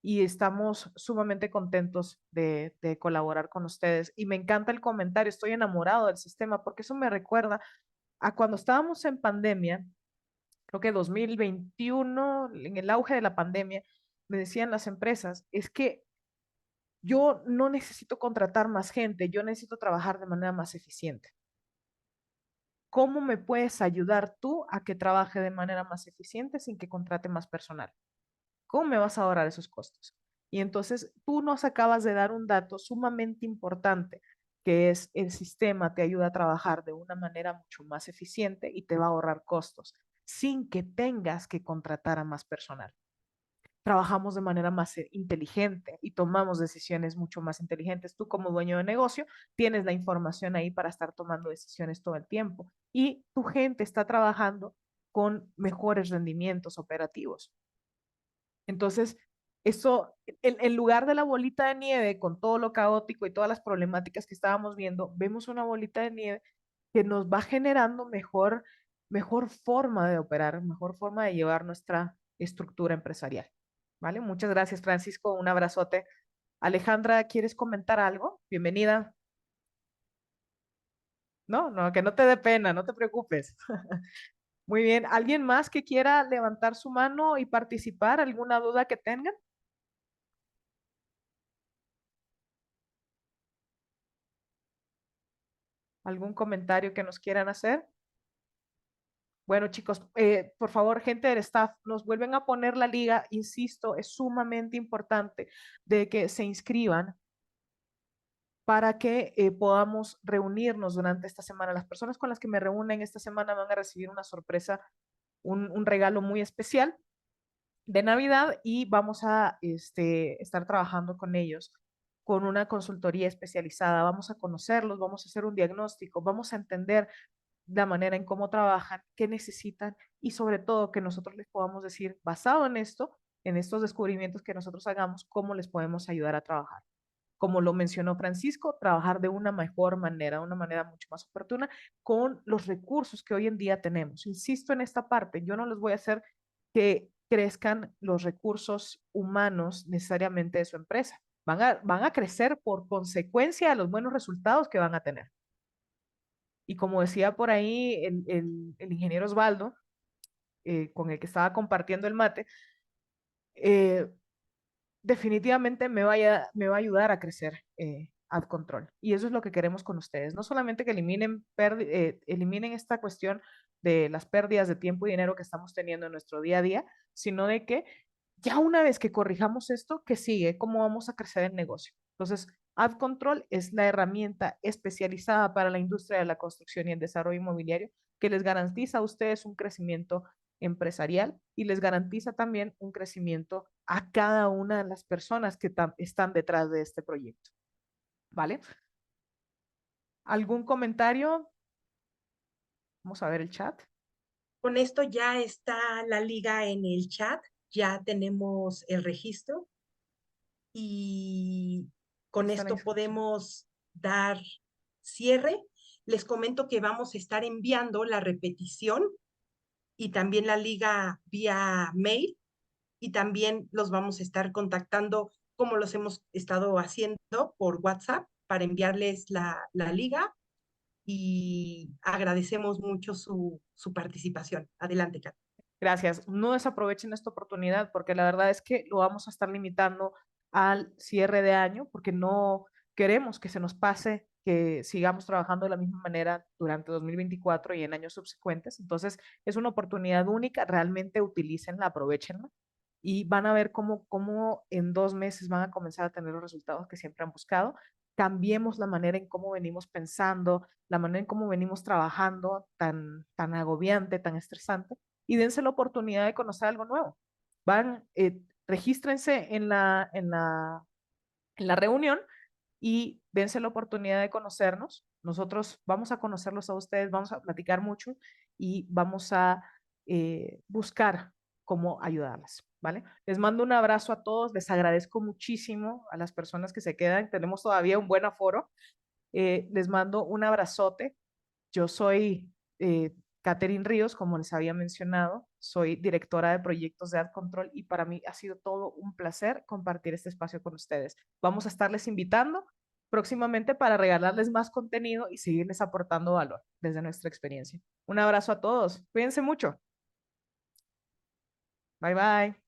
y estamos sumamente contentos de colaborar con ustedes. Y me encanta el comentario, estoy enamorado del sistema porque eso me recuerda a cuando estábamos en pandemia, creo que 2021, en el auge de la pandemia, me decían las empresas, es que yo no necesito contratar más gente, yo necesito trabajar de manera más eficiente. ¿Cómo me puedes ayudar tú a que trabaje de manera más eficiente sin que contrate más personal? ¿Cómo me vas a ahorrar esos costos? Y entonces tú nos acabas de dar un dato sumamente importante, que es el sistema te ayuda a trabajar de una manera mucho más eficiente y te va a ahorrar costos sin que tengas que contratar a más personal. Trabajamos de manera más inteligente y tomamos decisiones mucho más inteligentes. Tú como dueño de negocio tienes la información ahí para estar tomando decisiones todo el tiempo y tu gente está trabajando con mejores rendimientos operativos. Entonces, eso, en lugar de la bolita de nieve con todo lo caótico y todas las problemáticas que estábamos viendo, vemos una bolita de nieve que nos va generando mejor forma de operar, mejor forma de llevar nuestra estructura empresarial. ¿Vale? Muchas gracias, Francisco. Un abrazote. Alejandra, ¿quieres comentar algo? Bienvenida. No, no, que no te dé pena, no te preocupes. Muy bien. ¿Alguien más que quiera levantar su mano y participar? ¿Alguna duda que tengan? ¿Algún comentario que nos quieran hacer? Bueno, chicos, por favor, gente del staff, nos vuelven a poner la liga. Insisto, es sumamente importante de que se inscriban para que podamos reunirnos durante esta semana. Las personas con las que me reúnen esta semana van a recibir una sorpresa, un regalo muy especial de Navidad y vamos a estar trabajando con ellos con una consultoría especializada. Vamos a conocerlos, vamos a hacer un diagnóstico, vamos a entender la manera en cómo trabajan, qué necesitan y sobre todo que nosotros les podamos decir, basado en esto, en estos descubrimientos que nosotros hagamos, cómo les podemos ayudar a trabajar. Como lo mencionó Francisco, trabajar de una mejor manera, una manera mucho más oportuna con los recursos que hoy en día tenemos. Insisto en esta parte, yo no les voy a hacer que crezcan los recursos humanos necesariamente de su empresa. Van a crecer por consecuencia de los buenos resultados que van a tener. Y como decía por ahí el ingeniero Osvaldo, con el que estaba compartiendo el mate, eh, definitivamente me va a ayudar a crecer Ad Control. Y eso es lo que queremos con ustedes. No solamente que eliminen esta cuestión de las pérdidas de tiempo y dinero que estamos teniendo en nuestro día a día, sino de que ya una vez que corrijamos esto, ¿qué sigue? ¿Cómo vamos a crecer el negocio? Entonces, Ad Control es la herramienta especializada para la industria de la construcción y el desarrollo inmobiliario que les garantiza a ustedes un crecimiento empresarial y les garantiza también un crecimiento a cada una de las personas que están detrás de este proyecto. ¿Vale? ¿Algún comentario? Vamos a ver el chat. Con esto ya está la liga en el chat, ya tenemos el registro y con Están en esto inscripción. podemos dar cierre. Les comento que vamos a estar enviando la repetición y también la liga vía mail y también los vamos a estar contactando como los hemos estado haciendo por WhatsApp para enviarles la liga y agradecemos mucho su participación. Adelante, Kat. Gracias. No desaprovechen esta oportunidad porque la verdad es que lo vamos a estar limitando al cierre de año porque no queremos que se nos pase que sigamos trabajando de la misma manera durante 2024 y en años subsecuentes. Entonces, es una oportunidad única. Realmente utilícenla, aprovechenla y van a ver cómo en 2 meses van a comenzar a tener los resultados que siempre han buscado. Cambiemos la manera en cómo venimos pensando, la manera en cómo venimos trabajando, tan agobiante, tan estresante, y dense la oportunidad de conocer algo nuevo. Regístrense en la reunión y dense la oportunidad de conocernos. Nosotros vamos a conocerlos a ustedes, vamos a platicar mucho y vamos a buscar cómo ayudarlas, ¿vale? Les mando un abrazo a todos, les agradezco muchísimo a las personas que se quedan, tenemos todavía un buen aforo. Les mando un abrazote. Yo soy Catherine Ríos, como les había mencionado, soy directora de proyectos de Ad Control y para mí ha sido todo un placer compartir este espacio con ustedes. Vamos a estarles invitando próximamente para regalarles más contenido y seguirles aportando valor desde nuestra experiencia. Un abrazo a todos. Cuídense mucho. Bye bye.